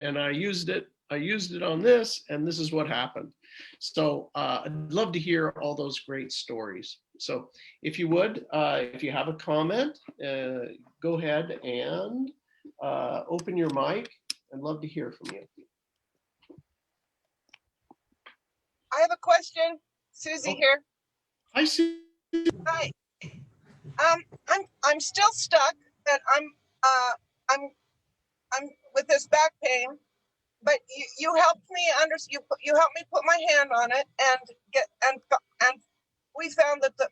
and I used it on this, and this is what happened. So I'd love to hear all those great stories. So if you would, if you have a comment, go ahead and open your mic. I'd love to hear from you. I have a question. Susie here. Hi, Susie. Hi. I'm still stuck. That I'm with this back pain. But you helped me you helped me put my hand on it and we found that the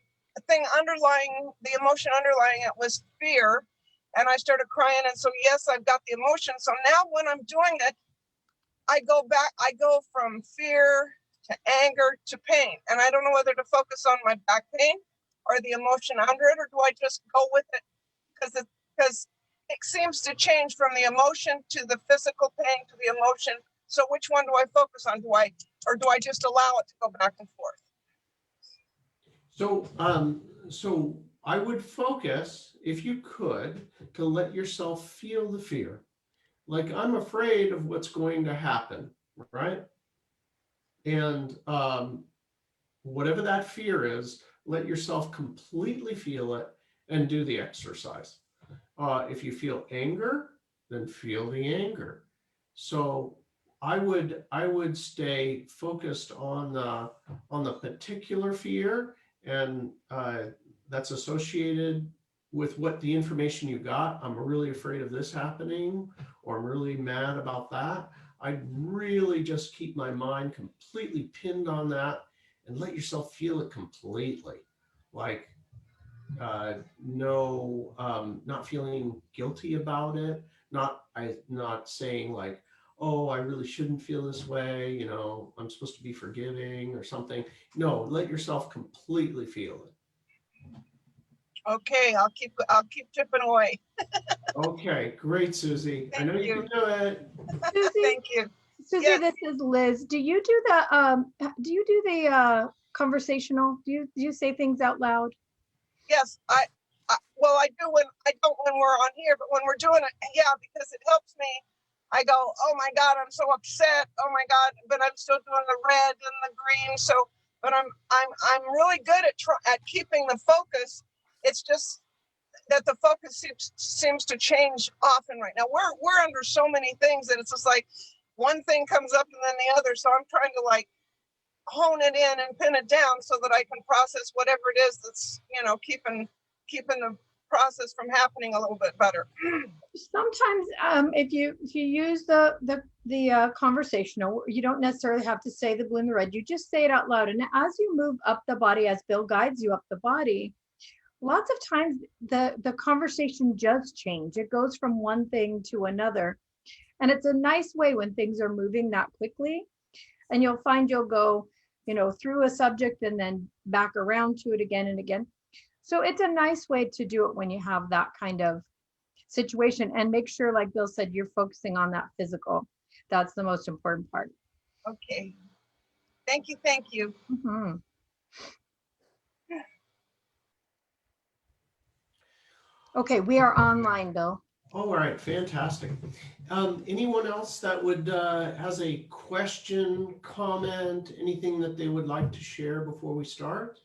thing underlying the emotion underlying it was fear, and I started crying, and so yes, I've got the emotion. So now when I'm doing it, I go from fear to anger to pain, and I don't know whether to focus on my back pain or the emotion under it, or do I just go with it because it seems to change from the emotion to the physical pain to the emotion. So which one do I focus on? Do I just allow it to go back and forth? So I would focus, if you could, to let yourself feel the fear. Like, I'm afraid of what's going to happen, right? And whatever that fear is, let yourself completely feel it and do the exercise. If you feel anger, then feel the anger. So I would stay focused on the particular fear, and that's associated with what the information you got. I'm really afraid of this happening, or I'm really mad about that. I'd really just keep my mind completely pinned on that and let yourself feel it completely. Like, not feeling guilty about it, not saying like, oh, I really shouldn't feel this way, you know, I'm supposed to be forgiving or something. No, let yourself completely feel it. Okay, I'll keep chipping away. Okay, great, Susie. I know you can do it. Susie, Thank you. Susie, Yes. this is Liz. Do you do the conversational? Do you say things out loud? Yes, well, I do when I don't when we're on here, but when we're doing it, yeah, because it helps me. I go, oh my God, I'm so upset. Oh my God, but I'm still doing the red and the green. So, but I'm really good at keeping the focus. It's just that the focus seems to change often right now. We're under so many things that it's just like one thing comes up and then the other. So I'm trying to like hone it in and pin it down so that I can process whatever it is that's, you know, keeping the process from happening a little bit better. Sometimes if you use the conversational, you don't necessarily have to say the blue and the red. You just say it out loud, and as you move up the body, as Bill guides you up the body, lots of times the conversation does change. It goes from one thing to another, and it's a nice way when things are moving that quickly. And you'll find you'll go, you know, through a subject and then back around to it again and again. So it's a nice way to do it when you have that kind of situation, and make sure, like Bill said, you're focusing on that physical. That's the most important part. Okay. Thank you. Thank you. Mm-hmm. Okay, we are online, Bill. All right, fantastic. Anyone else that would has a question, comment, anything that they would like to share before we start?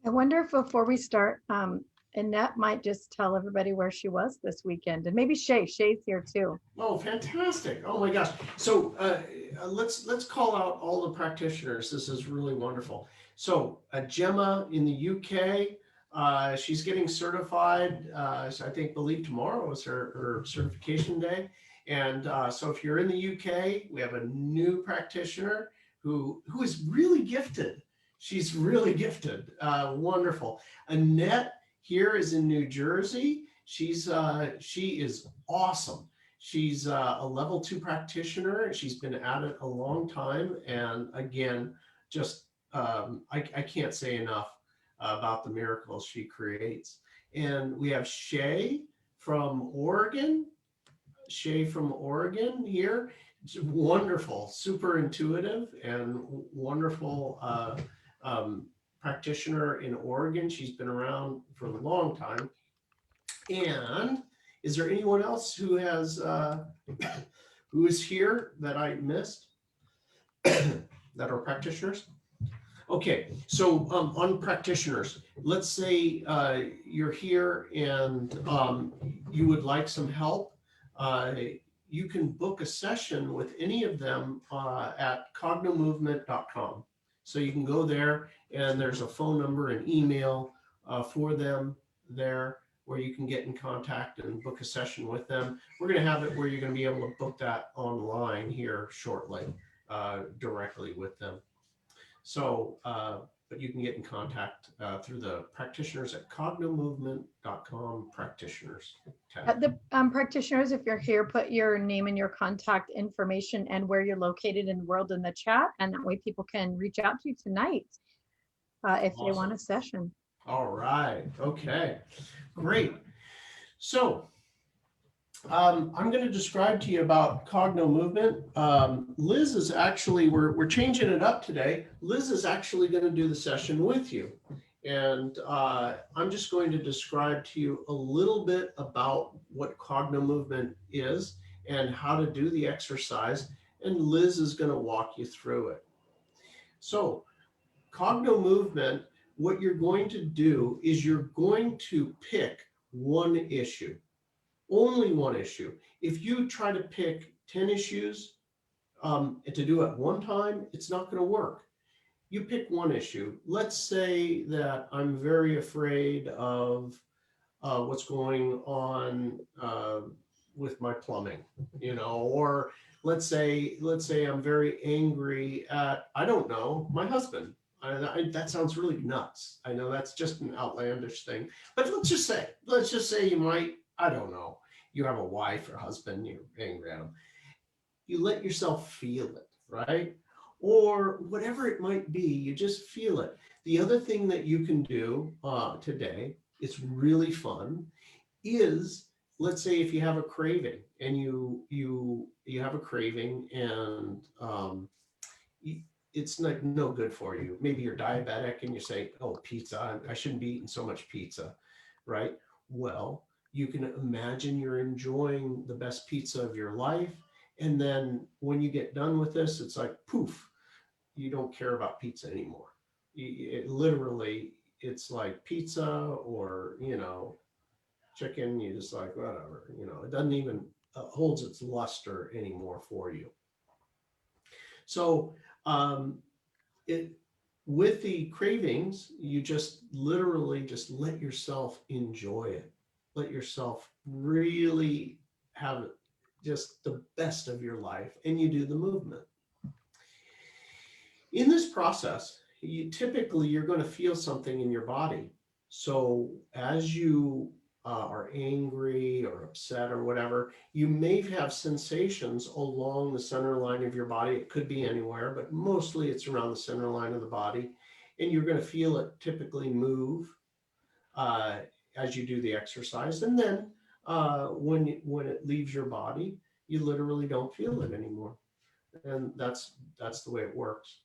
I wonder if before we start, Annette might just tell everybody where she was this weekend, and maybe Shay's here too. Oh, fantastic! Oh my gosh! So let's call out all the practitioners. This is really wonderful. So Gemma in the UK, she's getting certified. So I believe tomorrow is her certification day. And so if you're in the UK, we have a new practitioner who is really gifted. She's really gifted. Wonderful. Annette here is in New Jersey. She is awesome. She's a level 2 practitioner. She's been at it a long time. And again, just I can't say enough about the miracles she creates. And we have Shay from Oregon. Shay from Oregon here. It's wonderful, super intuitive and wonderful practitioner in Oregon. She's been around for a long time And is there anyone else who has who is here that I missed that are practitioners? Okay, so on practitioners, let's say you're here and you would like some help. You can book a session with any of them at cognomovement.com. So you can go there and there's a phone number and email for them there where you can get in contact and book a session with them. We're going to have it where you're going to be able to book that online here shortly directly with them. So, but you can get in contact through the practitioners at cognomovement.com practitioners tab. The practitioners, if you're here, put your name and your contact information and where you're located in the world in the chat. And that way people can reach out to you tonight if they want a session. All right. Okay, great. So I'm going to describe to you about Cognomovement. Liz is actually, we're changing it up today. Liz is actually going to do the session with you. And I'm just going to describe to you a little bit about what Cognomovement is and how to do the exercise. And Liz is going to walk you through it. So Cognomovement, what you're going to do is you're going to pick one issue. Only one issue. If you try to pick 10 issues and to do it one time, it's not going to work. You pick one issue. Let's say that I'm very afraid of what's going on with my plumbing, you know, or let's say I'm very angry at, I don't know, my husband. That sounds really nuts. I know that's just an outlandish thing, but let's just say you might, I don't know, you have a wife or husband, you're angry at them. You let yourself feel it, right? Or whatever it might be, you just feel it. The other thing that you can do today, it's really fun, is let's say if you have a craving and you have a craving and it's like no good for you. Maybe you're diabetic and you say, oh, pizza, I shouldn't be eating so much pizza, right? Well, you can imagine you're enjoying the best pizza of your life. And then when you get done with this, it's like, poof, you don't care about pizza anymore. Literally, it's like pizza or, you know, chicken, you just like, whatever, you know, it doesn't even holds its luster anymore for you. So with the cravings, you just literally just let yourself enjoy it. Let yourself really have just the best of your life, and you do the movement. In this process, you're going to feel something in your body. So as you are angry or upset or whatever, you may have sensations along the center line of your body. It could be anywhere, but mostly it's around the center line of the body. And you're going to feel it typically move as you do the exercise. And then when it leaves your body, you literally don't feel it anymore. And that's the way it works.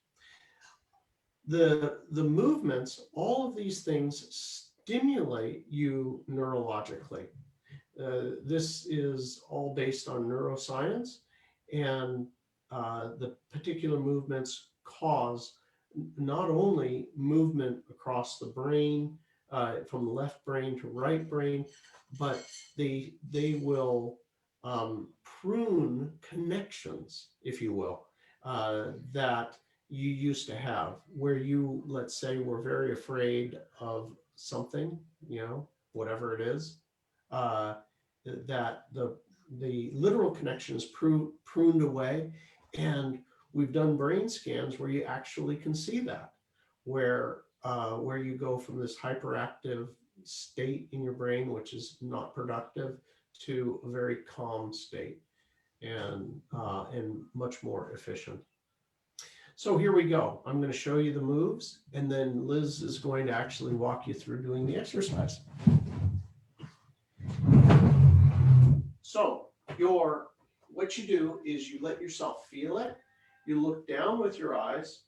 The movements, all of these things stimulate you neurologically. This is all based on neuroscience, and the particular movements cause not only movement across the brain, from left brain to right brain, but they will prune connections, if you will, that you used to have, where you, let's say, were very afraid of something, you know, whatever it is, that the literal connection is pruned away. And we've done brain scans where you actually can see that, where you go from this hyperactive state in your brain, which is not productive, to a very calm state and much more efficient. So here we go. I'm going to show you the moves, and then Liz is going to actually walk you through doing the exercise. So what you do is you let yourself feel it. You look down with your eyes.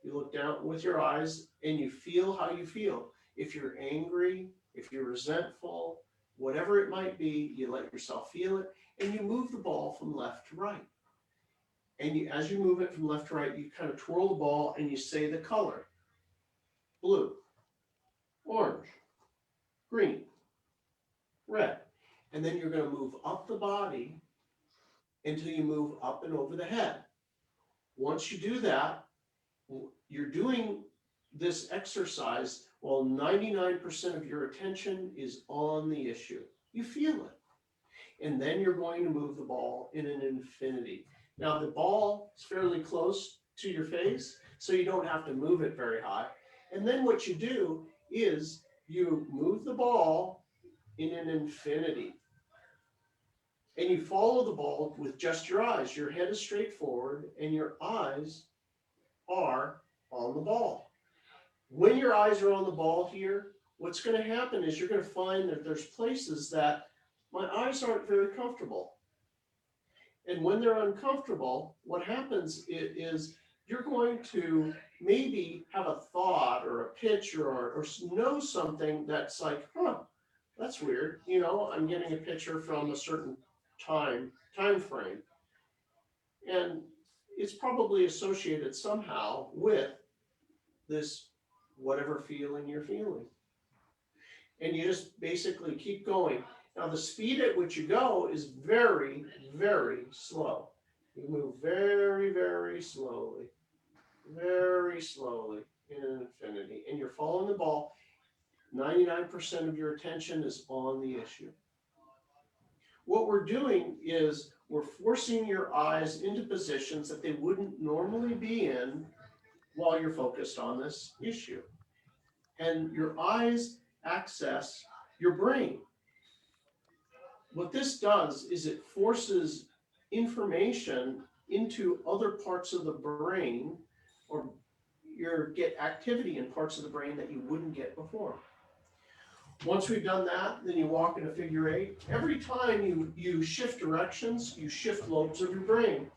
You look down with your eyes and you feel how you feel. If you're angry, if you're resentful, whatever it might be, you let yourself feel it, and you move the ball from left to right. And as you move it from left to right, you kind of twirl the ball and you say the color: blue, orange, green, red. And then you're going to move up the body until you move up and over the head. Once you do that, you're doing this exercise while 99% of your attention is on the issue. You feel it. And then you're going to move the ball in an infinity. Now, the ball is fairly close to your face, so you don't have to move it very high. And then what you do is you move the ball in an infinity. And you follow the ball with just your eyes. Your head is straight forward and your eyes are on the ball. When your eyes are on the ball here, what's going to happen is you're going to find that there's places that my eyes aren't very comfortable. And when they're uncomfortable, what happens is you're going to maybe have a thought or a picture or know something that's like, huh, that's weird. You know, I'm getting a picture from a certain time frame. And it's probably associated somehow with this whatever feeling you're feeling. And you just basically keep going. Now, the speed at which you go is very, very slow. You move very, very slowly in an infinity. And you're following the ball. 99% of your attention is on the issue. What we're doing is we're forcing your eyes into positions that they wouldn't normally be in while you're focused on this issue. And your eyes access your brain. What this does is it forces information into other parts of the brain, or you get activity in parts of the brain that you wouldn't get before. Once we've done that, then you walk in a figure eight. Every time you shift directions, you shift lobes of your brain.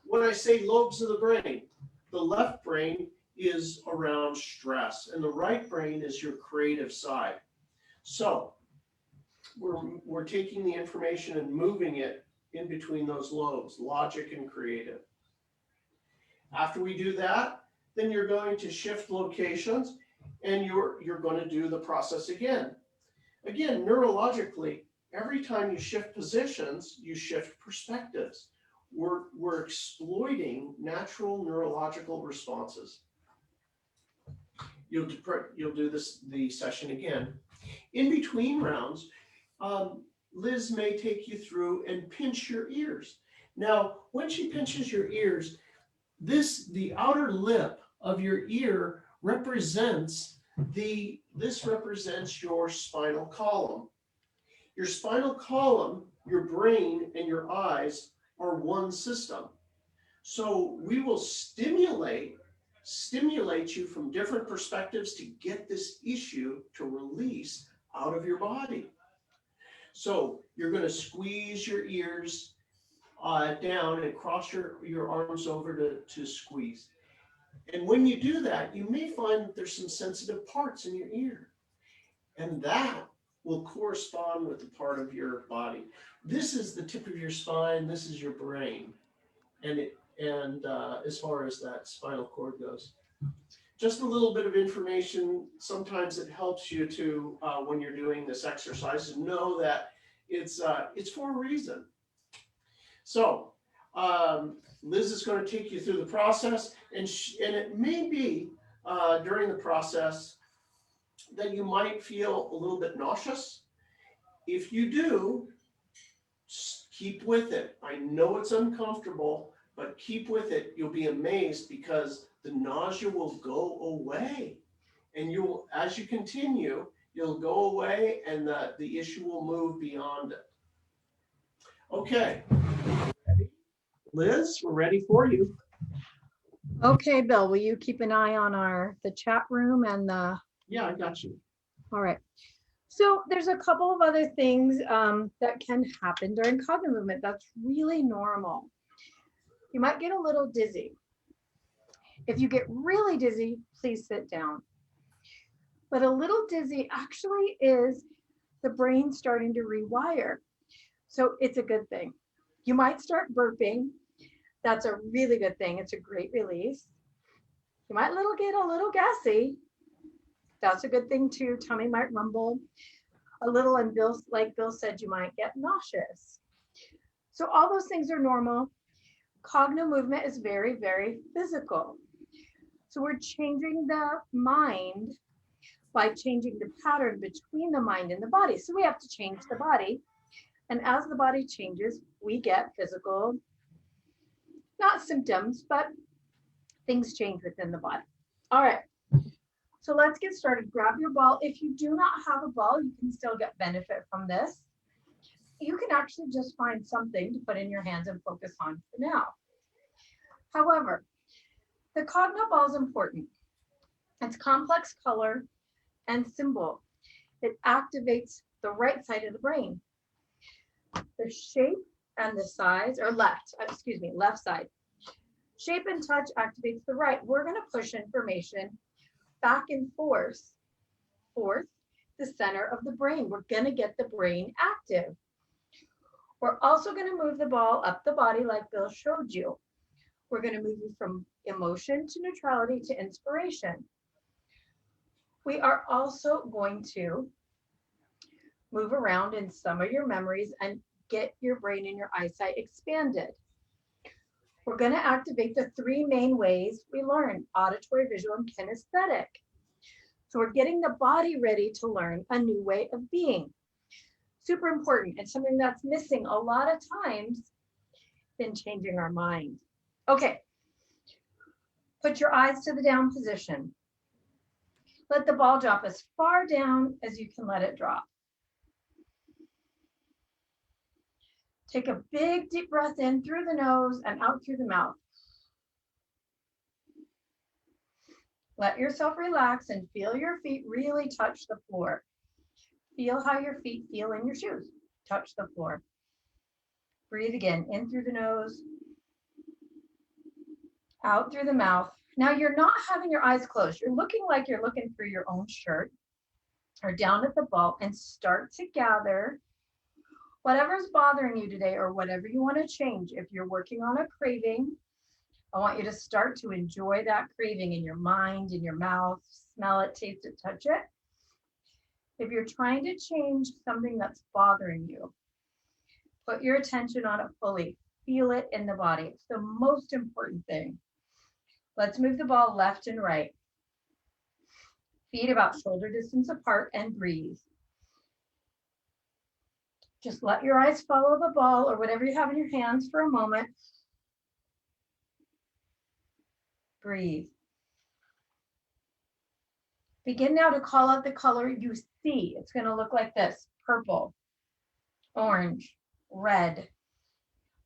When I say lobes of the brain, the left brain is around stress, and the right brain is your creative side. So we're taking the information and moving it in between those lobes, logic and creative. After we do that, then you're going to shift locations, and you're going to do the process again. Again, neurologically, every time you shift positions, you shift perspectives. We're exploiting natural neurological responses. You'll do the session again. In between rounds, Liz may take you through and pinch your ears. Now, when she pinches your ears, the outer lip of your ear represents your spinal column. Your spinal column, your brain, and your eyes are one system. So we will stimulate you from different perspectives to get this issue to release out of your body. So you're going to squeeze your ears down and cross your arms over to squeeze. And when you do that, you may find that there's some sensitive parts in your ear. And that will correspond with the part of your body. This is the tip of your spine. This is your brain. And as far as that spinal cord goes. Just a little bit of information. Sometimes it helps you to, when you're doing this exercise, to know that it's for a reason. So Liz is going to take you through the process, and it may be during the process that you might feel a little bit nauseous. If you do, keep with it. I know it's uncomfortable, but keep with it. You'll be amazed because the nausea will go away. And as you continue, you'll go away and the issue will move beyond it. Okay. Ready? Liz, we're ready for you. Okay, Bill, will you keep an eye on the chat room and the... Yeah, I got you. All right. So there's a couple of other things that can happen during cognitive movement. That's really normal. You might get a little dizzy. If you get really dizzy, please sit down. But a little dizzy actually is the brain's starting to rewire. So it's a good thing. You might start burping. That's a really good thing. It's a great release. You might get a little gassy. That's a good thing too. Tummy might rumble a little, and like Bill said, you might get nauseous. So all those things are normal. Cogno movement is very, very physical. So we're changing the mind by changing the pattern between the mind and the body. So we have to change the body. And as the body changes, we get physical, not symptoms, but things change within the body. All right. So let's get started. Grab your ball. If you do not have a ball, you can still get benefit from this. You can actually just find something to put in your hands and focus on for now. However, the Cogno ball is important. It's complex color and symbol. It activates the right side of the brain. The shape and the size, or left side. Shape and touch activates the right. We're going to push information back and forth, the center of the brain. We're going to get the brain active. We're also going to move the ball up the body like Bill showed you. We're going to move you from emotion to neutrality to inspiration. We are also going to move around in some of your memories and get your brain and your eyesight expanded. We're going to activate the three main ways we learn: auditory, visual, and kinesthetic. So we're getting the body ready to learn a new way of being. Super important, and something that's missing a lot of times in changing our mind. Okay, put your eyes to the down position. Let the ball drop as far down as you can let it drop. Take a big deep breath in through the nose and out through the mouth. Let yourself relax and feel your feet really touch the floor. Feel how your feet feel in your shoes. Touch the floor. Breathe again, in through the nose, out through the mouth. Now you're not having your eyes closed. You're looking like you're looking through your own shirt or down at the ball, and start to gather whatever's bothering you today or whatever you want to change. If you're working on a craving, I want you to start to enjoy that craving in your mind, in your mouth, smell it, taste it, touch it. If you're trying to change something that's bothering you, put your attention on it fully. Feel it in the body. It's the most important thing. Let's move the ball left and right. Feet about shoulder distance apart and breathe. Just let your eyes follow the ball or whatever you have in your hands for a moment. Breathe. Begin now to call out the color you see. It's going to look like this: purple, orange, red.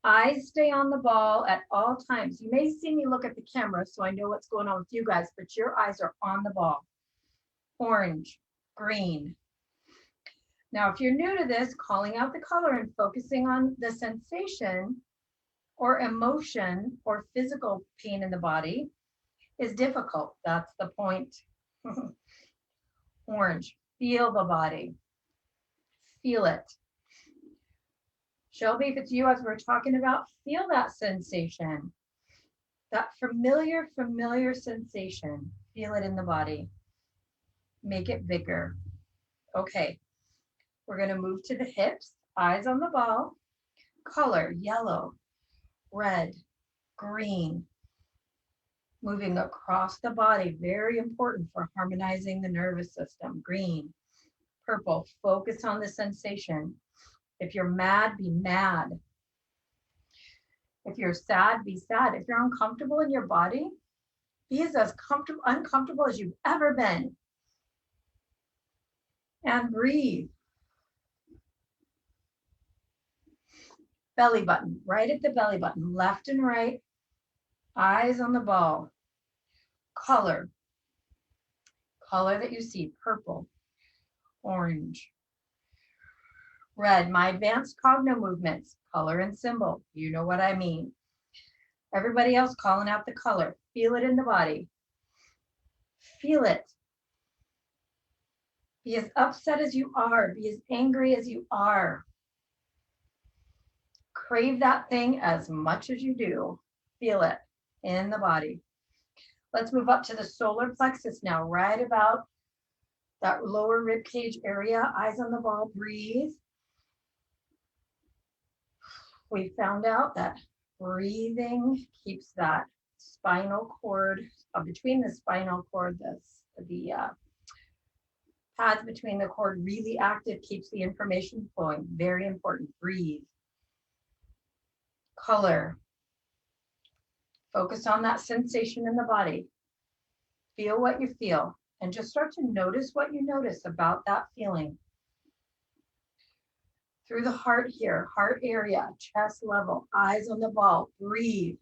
Eyes stay on the ball at all times. You may see me look at the camera, so I know what's going on with you guys, but your eyes are on the ball. Orange, green. Now, if you're new to this, calling out the color and focusing on the sensation or emotion or physical pain in the body is difficult. That's the point. Orange, feel the body. Feel it. Shelby, if it's you, as we're talking about, feel that sensation. That familiar sensation. Feel it in the body. Make it bigger. Okay. We're going to move to the hips, eyes on the ball. Color: yellow, red, green. Moving across the body, very important for harmonizing the nervous system. Green, purple, focus on the sensation. If you're mad, be mad. If you're sad, be sad. If you're uncomfortable in your body, be as uncomfortable as you've ever been. And breathe. Belly button, right at the belly button, left and right. Eyes on the ball. Color that you see: purple, orange, red. My advanced Cogno movements, color and symbol. You know what I mean. Everybody else calling out the color. Feel it in the body. Feel it. Be as upset as you are. Be as angry as you are. Crave that thing as much as you do. Feel it in the body. Let's move up to the solar plexus now, right about that lower rib cage area. Eyes on the ball, breathe. We found out that breathing keeps that spinal cord, between the spinal cord, the pads between the cord really active, keeps the information flowing. Very important. Breathe. Color. Focus on that sensation in the body. Feel what you feel and just start to notice what you notice about that feeling. Through the heart here, heart area, chest level, eyes on the ball, breathe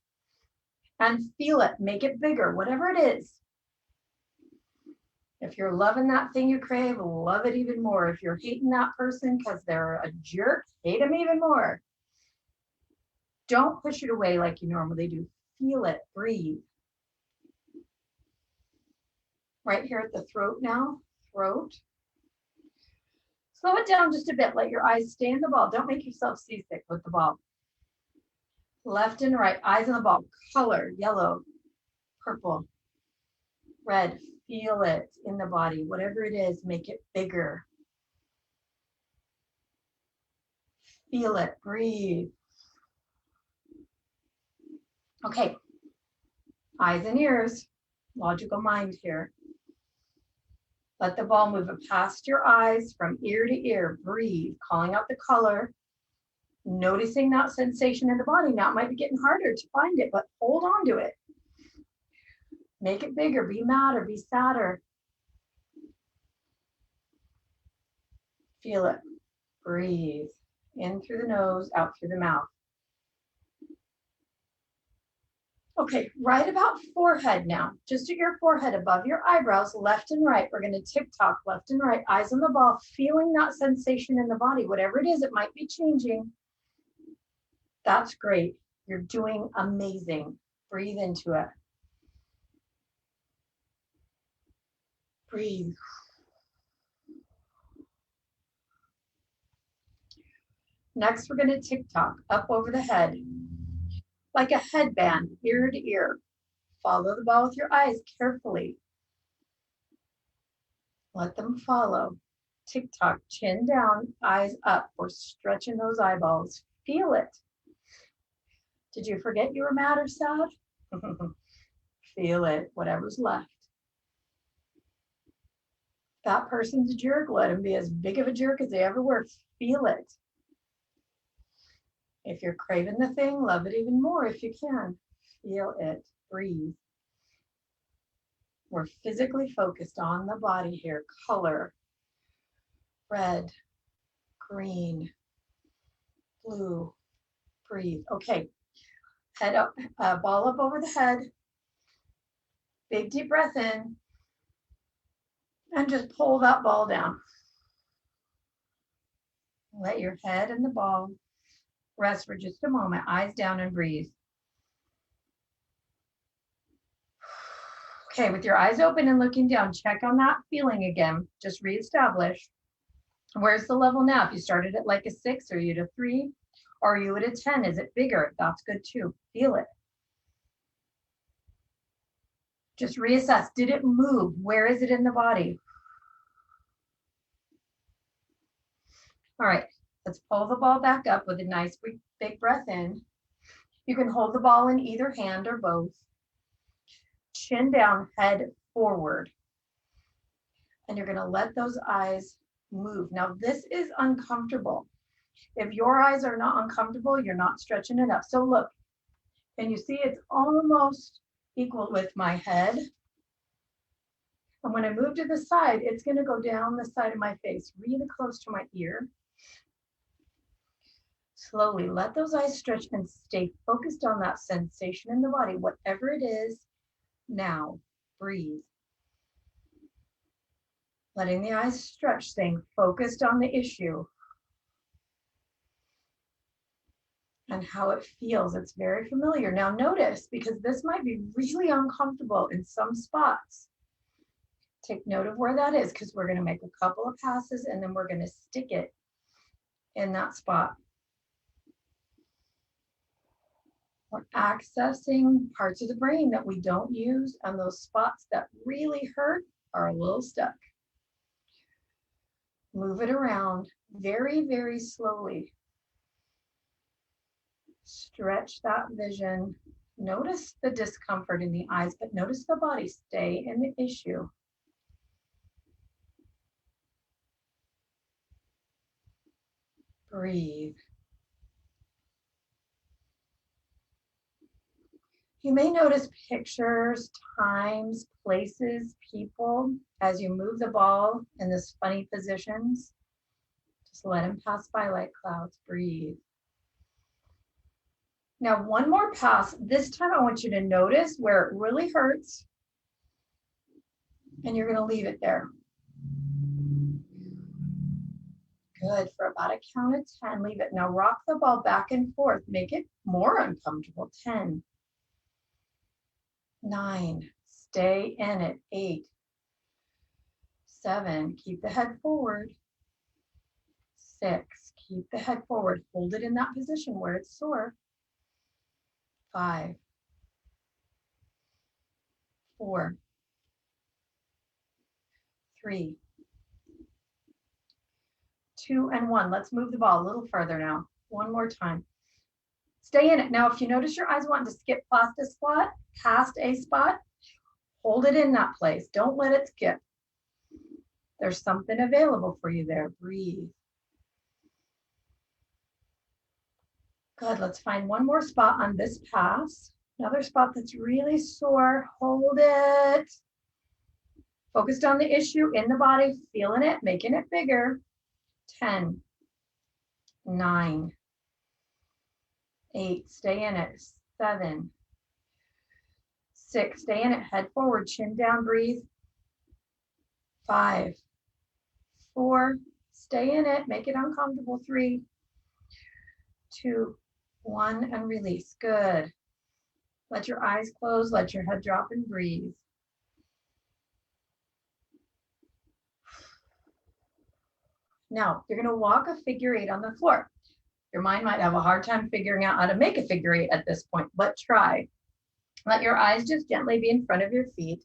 and feel it, make it bigger, whatever it is. If you're loving that thing you crave, love it even more. If you're hating that person because they're a jerk, hate them even more. Don't push it away like you normally do. Feel it, breathe. Right here at the throat now, throat. Slow it down just a bit. Let your eyes stay in the ball. Don't make yourself seasick with the ball. Left and right, eyes on the ball. Color, yellow, purple, red. Feel it in the body. Whatever it is, make it bigger. Feel it, breathe. Okay, eyes and ears, logical mind here. Let the ball move past your eyes from ear to ear. Breathe, calling out the color, noticing that sensation in the body. Now it might be getting harder to find it, but hold on to it. Make it bigger, be madder, be sadder. Feel it, breathe. In through the nose, out through the mouth. Okay, right about forehead now, just at your forehead, above your eyebrows, left and right. We're going to tick-tock left and right, eyes on the ball, feeling that sensation in the body. Whatever it is, it might be changing. That's great. You're doing amazing. Breathe into it. Breathe. Next, we're going to tick-tock up over the head, like a headband, ear to ear. Follow the ball with your eyes carefully. Let them follow. Tick-tock, chin down, eyes up. We're stretching those eyeballs. Feel it. Did you forget you were mad or sad? Feel it, whatever's left. That person's a jerk. Let him be as big of a jerk as they ever were. Feel it. If you're craving the thing, love it even more if you can. Feel it. Breathe. We're physically focused on the body here. Color. Red, green, blue. Breathe. Okay. Head up, ball up over the head. Big deep breath in. And just pull that ball down. Let your head and the ball rest for just a moment. Eyes down and breathe. Okay, with your eyes open and looking down, check on that feeling again. Just reestablish. Where's the level now? If you started at like a 6, are you at a 3? Or are you at a 10? Is it bigger? That's good too. Feel it. Just reassess. Did it move? Where is it in the body? All right, let's pull the ball back up with a nice big breath in. You can hold the ball in either hand or both. Chin down, head forward. And you're going to let those eyes move. Now, this is uncomfortable. If your eyes are not uncomfortable, you're not stretching enough. So look, and you see it's almost equal with my head. And when I move to the side, it's going to go down the side of my face, really close to my ear. Slowly let those eyes stretch and stay focused on that sensation in the body, whatever it is. Now, breathe. Letting the eyes stretch, staying focused on the issue. And how it feels. It's very familiar. Now notice, because this might be really uncomfortable in some spots, Take note of where that is because we're going to make a couple of passes and then we're going to stick it in that spot. We're accessing parts of the brain that we don't use, and those spots that really hurt are a little stuck. Move it around very, very slowly. Stretch that vision. Notice the discomfort in the eyes, but notice the body. Stay in the issue. Breathe. You may notice pictures, times, places, people as you move the ball in this funny positions. Just let them pass by like clouds. Breathe. Now, one more pass. This time I want you to notice where it really hurts. And you're going to leave it there. Good. For about a count of 10, leave it. Now rock the ball back and forth. Make it more uncomfortable. 10. 9, stay in it. 8, 7, keep the head forward. 6, keep the head forward. Hold it in that position where it's sore. 5, 4, 3, 2, and 1. Let's move the ball a little further now. One more time. Stay in it. Now, if you notice your eyes want to skip past a spot, hold it in that place. Don't let it skip. There's something available for you there. Breathe. Good. Let's find one more spot on this pass. Another spot that's really sore. Hold it. Focused on the issue in the body, feeling it, making it bigger. 10, 9, 8, stay in it. 7, 6, stay in it. Head forward, chin down, breathe. 5, 4, stay in it. Make it uncomfortable. 3, 2, 1, and release. Good. Let your eyes close. Let your head drop and breathe. Now, you're going to walk a figure 8 on the floor. Your mind might have a hard time figuring out how to make a figure 8 at this point, but try. Let your eyes just gently be in front of your feet.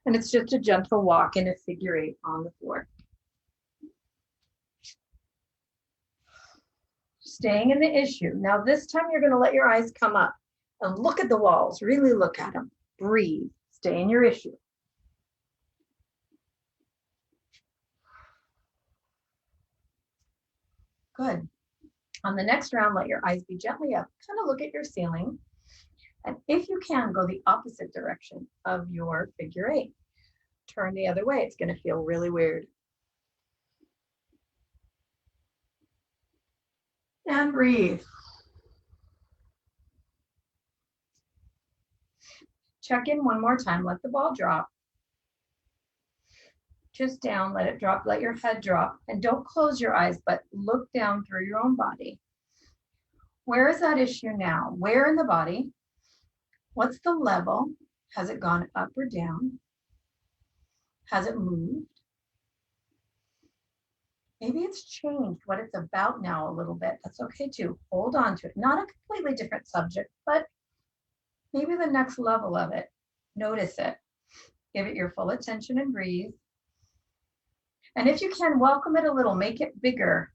And it's just a gentle walk in a figure 8 on the floor. Staying in the issue. Now, this time you're going to let your eyes come up and look at the walls. Really look at them. Breathe. Stay in your issue. Good. On the next round, let your eyes be gently up. Kind of look at your ceiling. And if you can, go the opposite direction of your figure 8. Turn the other way. It's going to feel really weird. And breathe. Check in one more time. Let the ball drop. Just down, let it drop, let your head drop, and don't close your eyes, but look down through your own body. Where is that issue now? Where in the body? What's the level? Has it gone up or down? Has it moved? Maybe it's changed what it's about now a little bit. That's okay too. Hold on to it. Not a completely different subject, but maybe the next level of it. Notice it. Give it your full attention and breathe. And if you can, welcome it a little, make it bigger.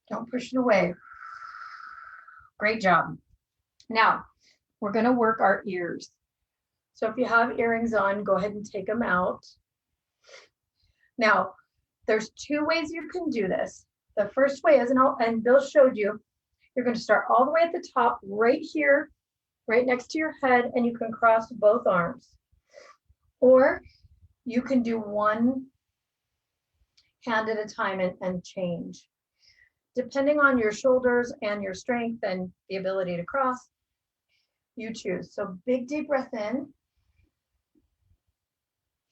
Don't push it away. Great job. Now, we're going to work our ears. So if you have earrings on, go ahead and take them out. Now, there's 2 ways you can do this. The first way is, and Bill showed you, you're going to start all the way at the top, right here, right next to your head, and you can cross both arms. Or you can do one hand at a time and change. Depending on your shoulders and your strength and the ability to cross, you choose. So big deep breath in.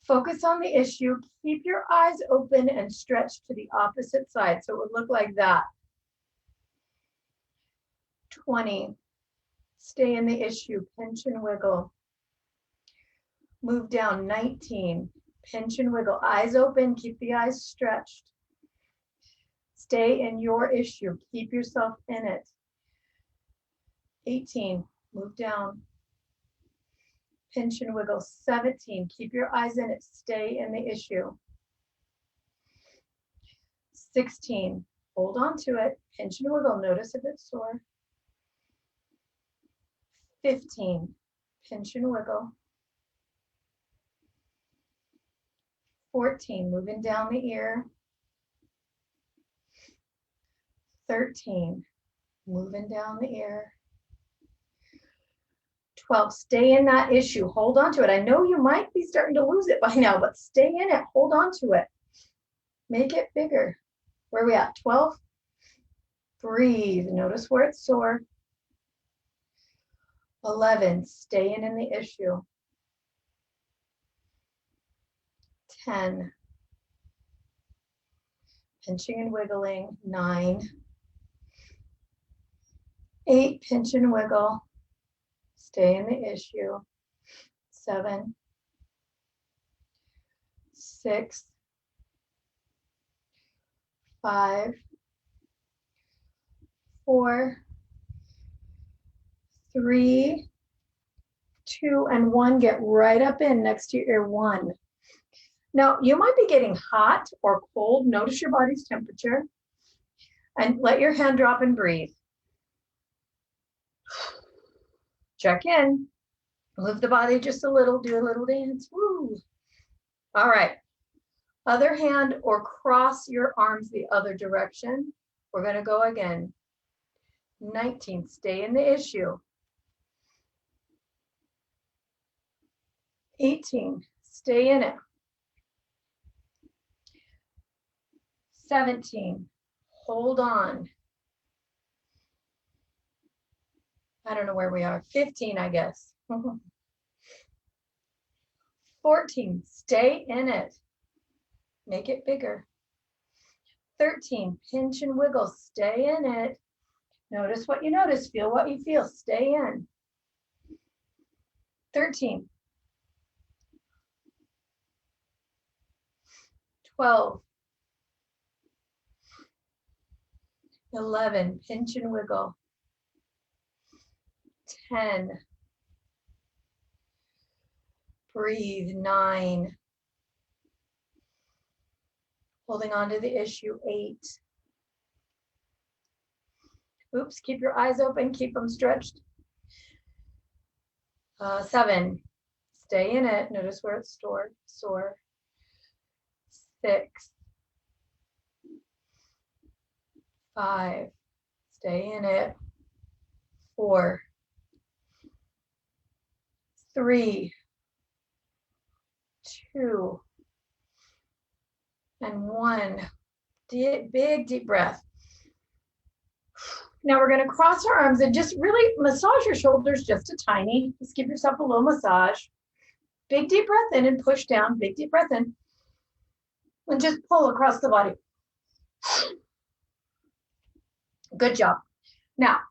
Focus on the issue. Keep your eyes open and stretch to the opposite side. So it would look like that. 20. Stay in the issue. Pinch and wiggle. Move down, 19. Pinch and wiggle, eyes open, keep the eyes stretched. Stay in your issue, keep yourself in it. 18, move down. Pinch and wiggle, 17, keep your eyes in it, stay in the issue. 16, hold on to it, pinch and wiggle, notice if it's sore. 15, pinch and wiggle. 14, moving down the ear. 13, moving down the ear. 12, stay in that issue, hold on to it. I know you might be starting to lose it by now, but stay in it, hold on to it. Make it bigger. Where are we at? 12? Breathe, notice where it's sore. 11, staying in the issue. 10, pinching and wiggling. 9, 8, pinch and wiggle. Stay in the issue. 7, 6, 5, 4, 3, 2, and 1. Get right up in next to your ear. 1. Now, you might be getting hot or cold. Notice your body's temperature. And let your hand drop and breathe. Check in. Move the body just a little. Do a little dance. Woo. All right. Other hand or cross your arms the other direction. We're going to go again. 19. Stay in the issue. 18. Stay in it. 17. Hold on. I don't know where we are. 15, I guess. 14. Stay in it. Make it bigger. 13. Pinch and wiggle. Stay in it. Notice what you notice. Feel what you feel. Stay in. 13. 12. 11. Pinch and wiggle. 10. Breathe. 9. Holding on to the issue. 8. Oops, keep your eyes open, keep them stretched. 7. Stay in it. Notice where it's stored. Sore. 6. 5. Stay in it. 4. 3. 2. And 1. Big deep breath. Now we're going to cross our arms and just really massage your shoulders just a tiny. Just give yourself a little massage. Big deep breath in and push down. Big deep breath in. And just pull across the body. Good job. Now,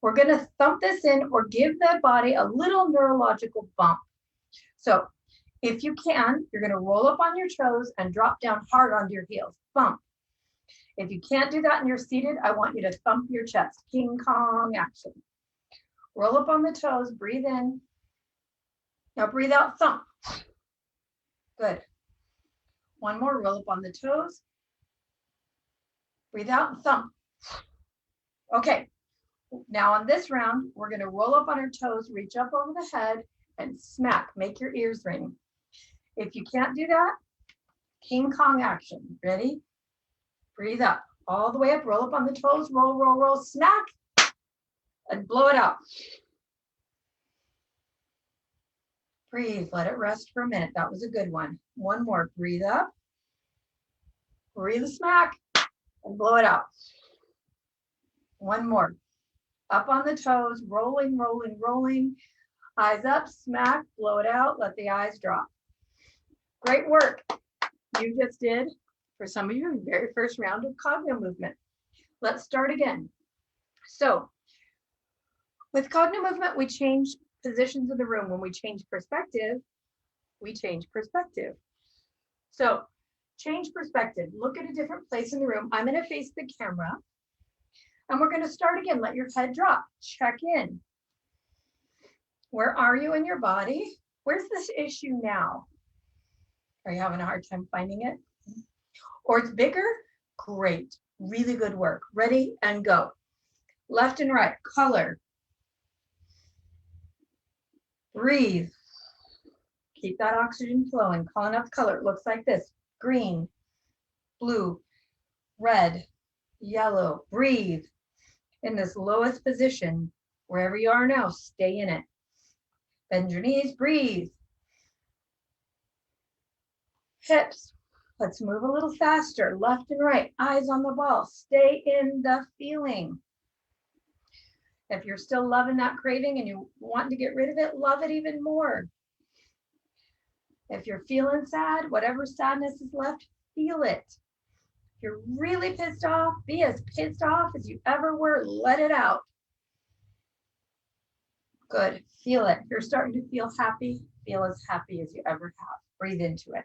we're going to thump this in or give the body a little neurological bump. So if you can, you're going to roll up on your toes and drop down hard onto your heels. Bump. If you can't do that and you're seated, I want you to thump your chest. King Kong action. Roll up on the toes, breathe in. Now breathe out, thump. Good. One more, roll up on the toes. Breathe out and thump. Okay. Now on this round, we're going to roll up on our toes, reach up over the head and smack, make your ears ring. If you can't do that, King Kong action. Ready? Breathe up, all the way up, roll up on the toes, roll, roll, roll, smack, and blow it out. Breathe, let it rest for a minute. That was a good one. One more, breathe up, breathe, smack, and blow it out. One more, up on the toes, rolling, rolling, rolling, eyes up, smack, blow it out, let the eyes drop. Great work. You just did, for some of you, very first round of Cogno movement. Let's start again. So with Cogno movement, we change positions of the room. When we change perspective, we change perspective. So change perspective. Look at a different place in the room. I'm going to face the camera. And we're going to start again. Let your head drop. Check in. Where are you in your body? Where's this issue now? Are you having a hard time finding it? Or it's bigger? Great. Really good work. Ready and go. Left and right. Color. Breathe. Keep that oxygen flowing. Calling out the color. It looks like this. Green, blue, red, yellow. Breathe. In this lowest position, wherever you are now, stay in it. Bend your knees. Breathe. Hips. Let's move a little faster. Left and right. Eyes on the ball. Stay in the feeling. If you're still loving that craving and you want to get rid of it, love it even more. If you're feeling sad, whatever sadness is left, feel it. If you're really pissed off, be as pissed off as you ever were. Let it out. Good. Feel it. If you're starting to feel happy, feel as happy as you ever have. Breathe into it.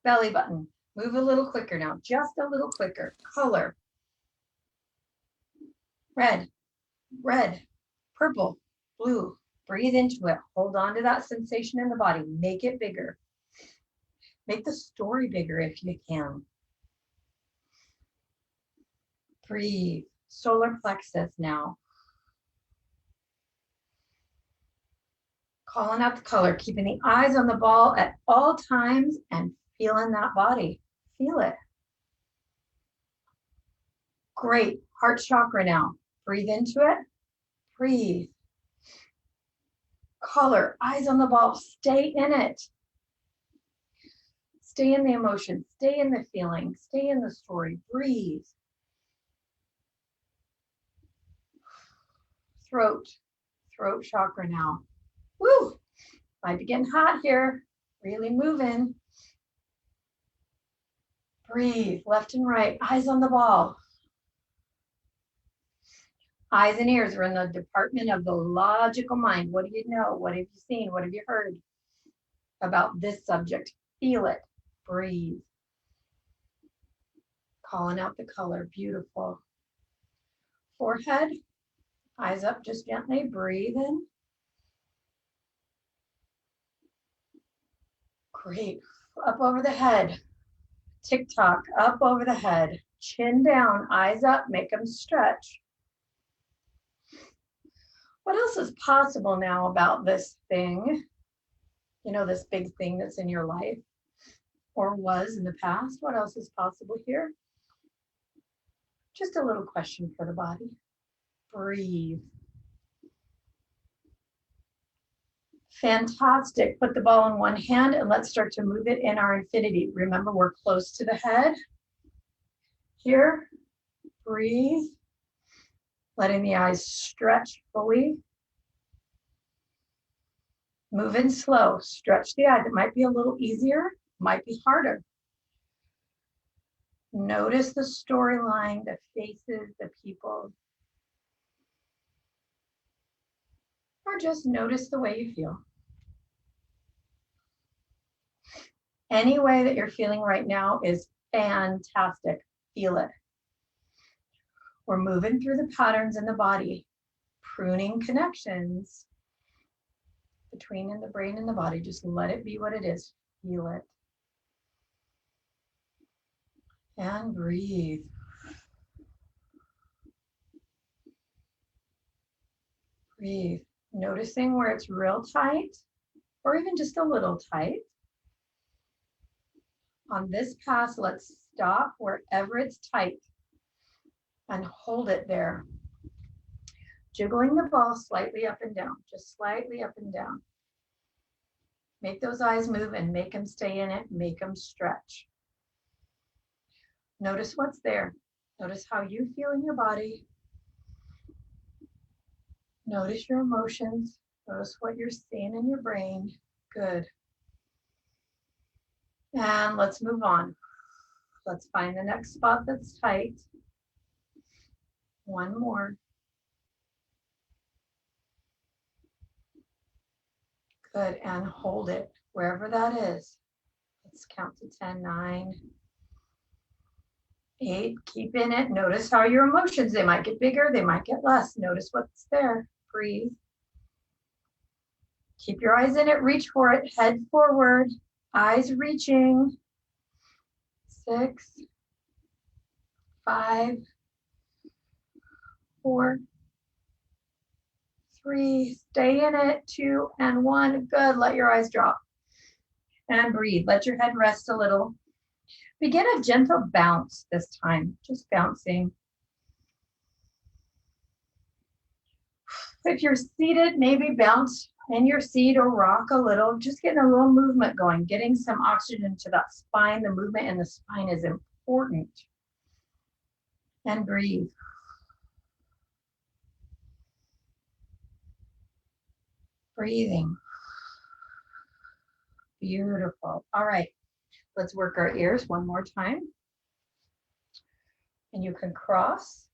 Belly button. Move a little quicker now. Just a little quicker. Color. Red. Red. Purple. Blue. Breathe into it. Hold on to that sensation in the body. Make it bigger. Make the story bigger if you can. Breathe. Solar plexus now. Calling out the color, keeping the eyes on the ball at all times and feeling that body. Feel it. Great. Heart chakra now. Breathe into it. Breathe. Color, eyes on the ball. Stay in it. Stay in the emotion. Stay in the feeling. Stay in the story. Breathe. Throat. Throat chakra now. Woo! Might be getting hot here. Really moving. Breathe. Left and right. Eyes on the ball. Eyes and ears are in the department of the logical mind. What do you know? What have you seen? What have you heard about this subject? Feel it. Breathe. Calling out the color. Beautiful. Forehead. Eyes up just gently. Breathe in. Great. Up over the head. Tick-tock. Up over the head. Chin down. Eyes up. Make them stretch. What else is possible now about this thing? You know, this big thing that's in your life or was in the past. What else is possible here? Just a little question for the body. Breathe. Fantastic. Put the ball in one hand and let's start to move it in our infinity. Remember, we're close to the head. Here, breathe. Letting the eyes stretch fully. Move in slow. Stretch the eyes. It might be a little easier, might be harder. Notice the storyline, the faces, the people. Or just notice the way you feel. Any way that you're feeling right now is fantastic. Feel it. We're moving through the patterns in the body, pruning connections between in the brain and the body. Just let it be what it is. Feel it. And breathe. Breathe. Noticing where it's real tight or even just a little tight. On this pass, let's stop wherever it's tight and hold it there. Jiggling the ball slightly up and down, just slightly up and down. Make those eyes move and make them stay in it, make them stretch. Notice what's there. Notice how you feel in your body. Notice your emotions. Notice what you're seeing in your brain. Good. And let's move on. Let's find the next spot that's tight. One more. Good, and hold it. wherever that is. Let's count to 10, 9, 8, keep in it. Notice how your emotions, they might get bigger, they might get less. Notice what's there. Breathe. Keep your eyes in it, reach for it, head forward, eyes reaching. 6, 5, 4, 3, stay in it, 2 and 1. Good, let your eyes drop. And breathe, let your head rest a little. Begin a gentle bounce this time, just bouncing. If you're seated, maybe bounce in your seat or rock a little, just getting a little movement going, getting some oxygen to that spine. The movement in the spine is important. And breathe. Breathing. Beautiful. All right, let's work our ears one more time. And you can cross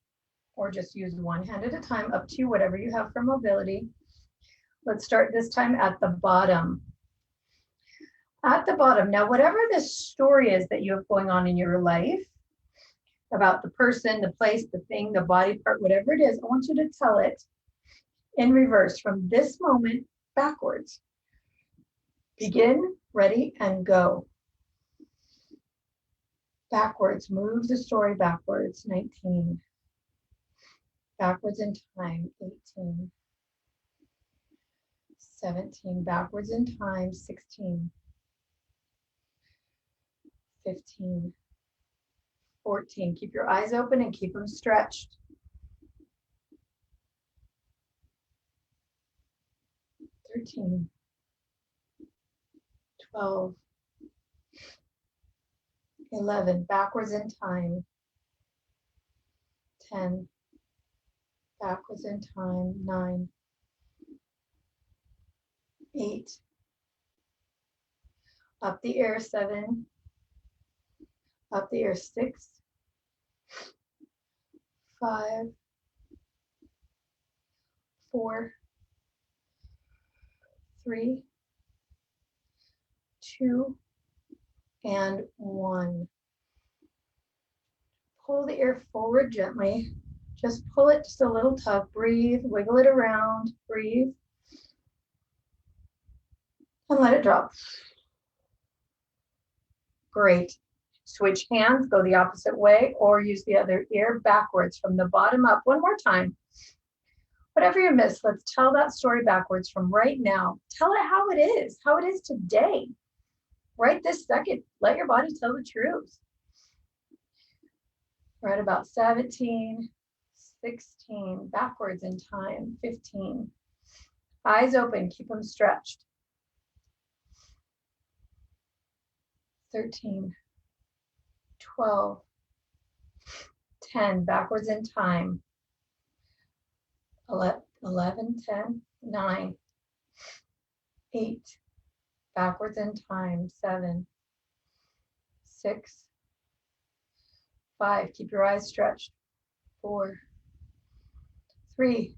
or just use one hand at a time, up to whatever you have for mobility. Let's start this time at the bottom. At the bottom. Now, whatever this story is that you have going on in your life, about the person, the place, the thing, the body part, whatever it is, I want you to tell it in reverse from this moment backwards. Begin, ready, and go. Backwards, move the story backwards, 19. Backwards in time, 18. 17, backwards in time, 16. 15. 14, keep your eyes open and keep them stretched. 13. 12. 11, backwards in time. 10, backwards in time. 9. 8, up the air. 7, up the air. 6, 5, 4, 3, 2, and 1. Pull the air forward gently. Just pull it, just a little tug. Breathe, wiggle it around. Breathe. And let it drop. Great. Switch hands, go the opposite way, or use the other ear backwards from the bottom up. One more time. Whatever you missed, let's tell that story backwards from right now. Tell it how it is today. Right this second, let your body tell the truth. We're at about 17, 16, backwards in time, 15. Eyes open, keep them stretched. 13, 12, 10, backwards in time. 11, 10, 9, 8, backwards in time. 7, 6, 5, keep your eyes stretched. 4, 3,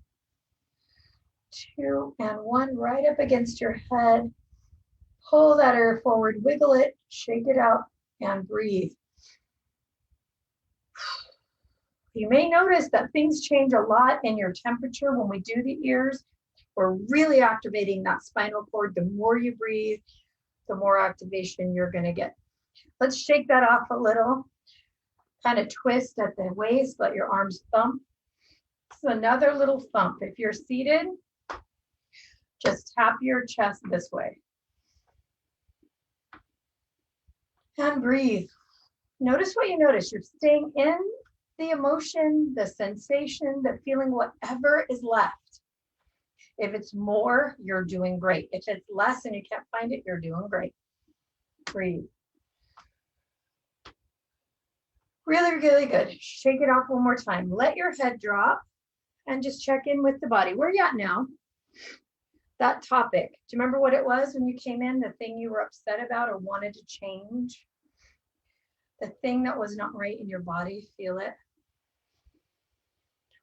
2, and 1, right up against your head. Pull that air forward, wiggle it, shake it out, and breathe. You may notice that things change a lot in your temperature when we do the ears. We're really activating that spinal cord. The more you breathe, the more activation you're going to get. Let's shake that off a little. Kind of twist at the waist, let your arms thump. So another little thump. If you're seated, just tap your chest this way. And breathe. Notice what you notice. You're staying in the emotion, the sensation, the feeling, whatever is left. If it's more, you're doing great. If it's less and you can't find it, you're doing great. Breathe. Really, really good. Shake it off one more time. Let your head drop and just check in with the body. Where are you at now? That topic. Do you remember what it was when you came in? The thing you were upset about or wanted to change? The thing that was not right in your body, feel it.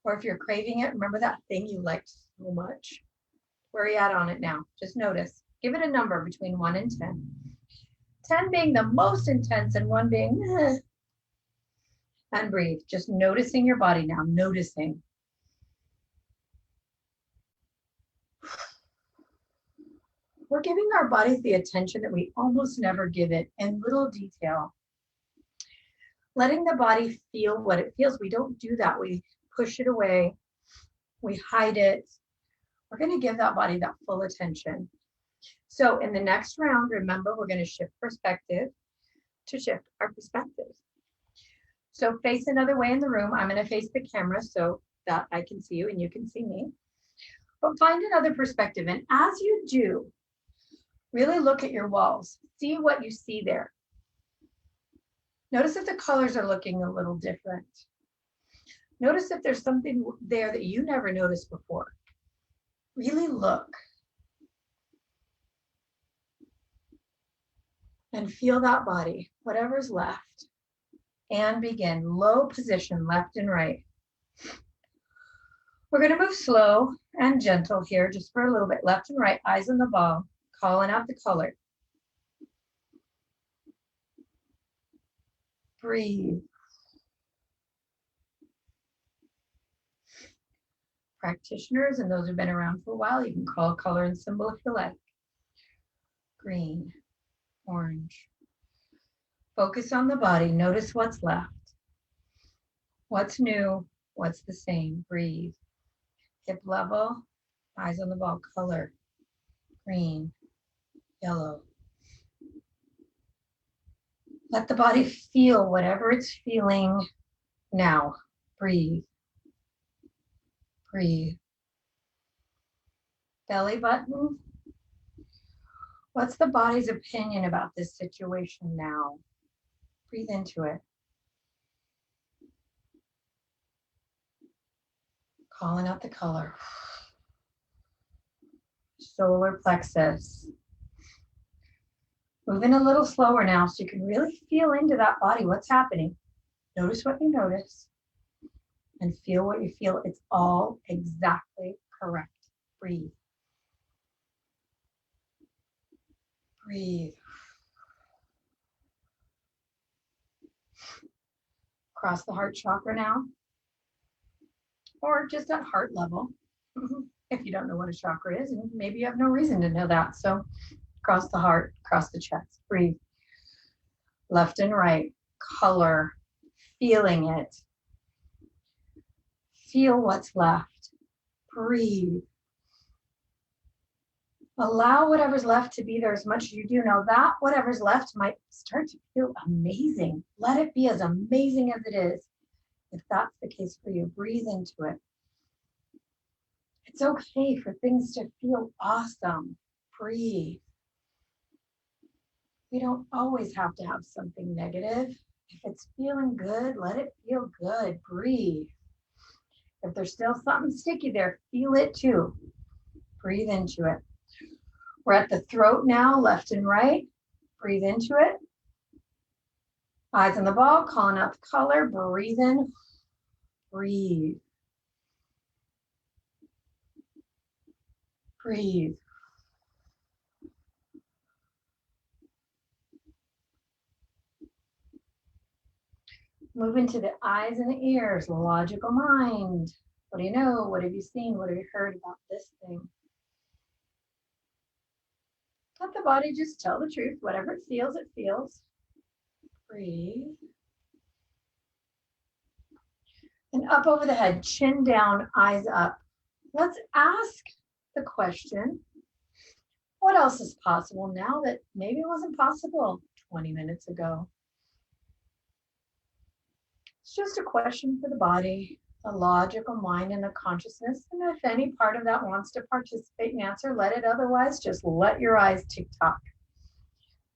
Or if you're craving it, remember that thing you liked so much. Where are you at on it now? Just notice. Give it a number between 1 and 10. 10 being the most intense and 1 being and breathe. Just noticing your body now, noticing. We're giving our bodies the attention that we almost never give it in little detail. Letting the body feel what it feels. We don't do that. We push it away. We hide it. We're going to give that body that full attention. So in the next round, remember, we're going to shift perspective to shift our perspective. So face another way in the room. I'm going to face the camera so that I can see you and you can see me. But find another perspective. And as you do, really look at your walls. See what you see there. Notice if the colors are looking a little different. Notice if there's something there that you never noticed before. Really look. And feel that body, whatever's left. And begin. Low position, left and right. We're going to move slow and gentle here, just for a little bit. Left and right, eyes on the ball, calling out the color. Breathe. Practitioners and those who've been around for a while, you can call color and symbol if you like. Green, orange. Focus on the body. Notice what's left. What's new? What's the same? Breathe. Hip level, eyes on the ball, color. Green, yellow. Let the body feel whatever it's feeling now. Breathe. Breathe. Belly button. What's the body's opinion about this situation now? Breathe into it. Calling out the color. Solar plexus. Moving a little slower now so you can really feel into that body. What's happening? Notice what you notice and feel what you feel. It's all exactly correct. Breathe. Breathe. Cross the heart chakra now, or just at heart level. If you don't know what a chakra is, and maybe you have no reason to know that. So cross the heart, cross the chest, breathe. Left and right, color, feeling it. Feel what's left. Breathe. Allow whatever's left to be there as much as you do. Now that whatever's left might start to feel amazing. Let it be as amazing as it is. If that's the case for you, breathe into it. It's okay for things to feel awesome. Breathe. We don't always have to have something negative. If it's feeling good, let it feel good. Breathe. If there's still something sticky there, feel it too. Breathe into it. We're at the throat now, left and right. Breathe into it. Eyes on the ball, calling out the color. Breathe in. Breathe. Breathe. Move into the eyes and the ears, logical mind. What do you know? What have you seen? What have you heard about this thing? Let the body just tell the truth. Whatever it feels, it feels. Breathe. And up over the head, chin down, eyes up. Let's ask the question, what else is possible now that maybe wasn't possible 20 minutes ago? It's just a question for the body, the logical mind, and the consciousness. And if any part of that wants to participate and answer, let it. Otherwise, just let your eyes tick-tock.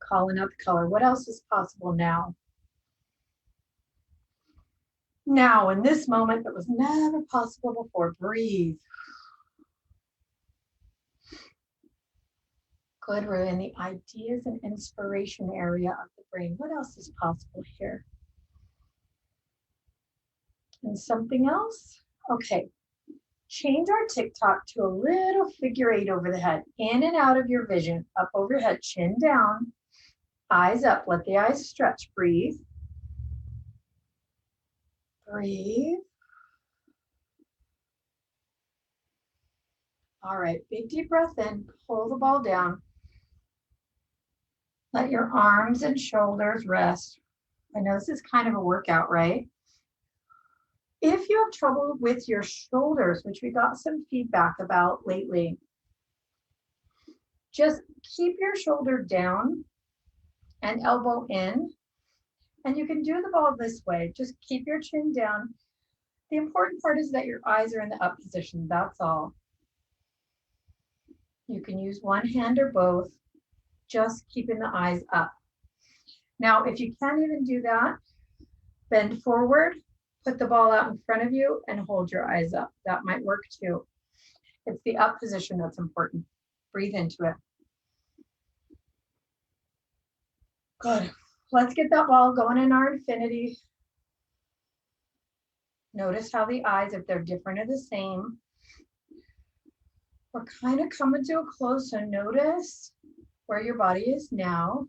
Calling out the color. What else is possible now? Now, in this moment that was never possible before, breathe. Good, we're in the ideas and inspiration area of the brain. What else is possible here? And something else? Okay, Change our TikTok to a little figure 8 over the head, in and out of your vision, up over your head, chin down, eyes up, let the eyes stretch, breathe. Breathe. All right, big deep breath in, pull the ball down. Let your arms and shoulders rest. I know this is kind of a workout, right? If you have trouble with your shoulders, which we got some feedback about lately, just keep your shoulder down and elbow in. And you can do the ball this way. Just keep your chin down. The important part is that your eyes are in the up position. That's all. You can use one hand or both, just keeping the eyes up. Now, if you can't even do that, bend forward, put the ball out in front of you and hold your eyes up. That might work too. It's the up position that's important. Breathe into it. Good. Let's get that ball going in our infinity. Notice how the eyes, if they're different or the same. We're kind of coming to a close, so notice where your body is now.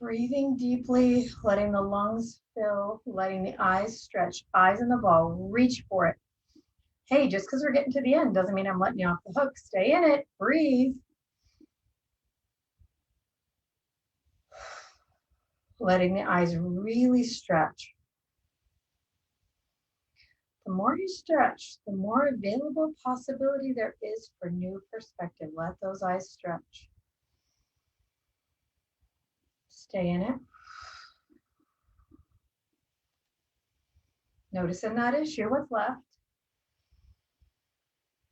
Breathing deeply, letting the lungs fill, letting the eyes stretch, eyes on the ball, reach for it. Hey, just because we're getting to the end doesn't mean I'm letting you off the hook. Stay in it, breathe. Letting the eyes really stretch. The more you stretch, the more available possibility there is for new perspective. Let those eyes stretch. Stay in it. Noticing that issue, what's left?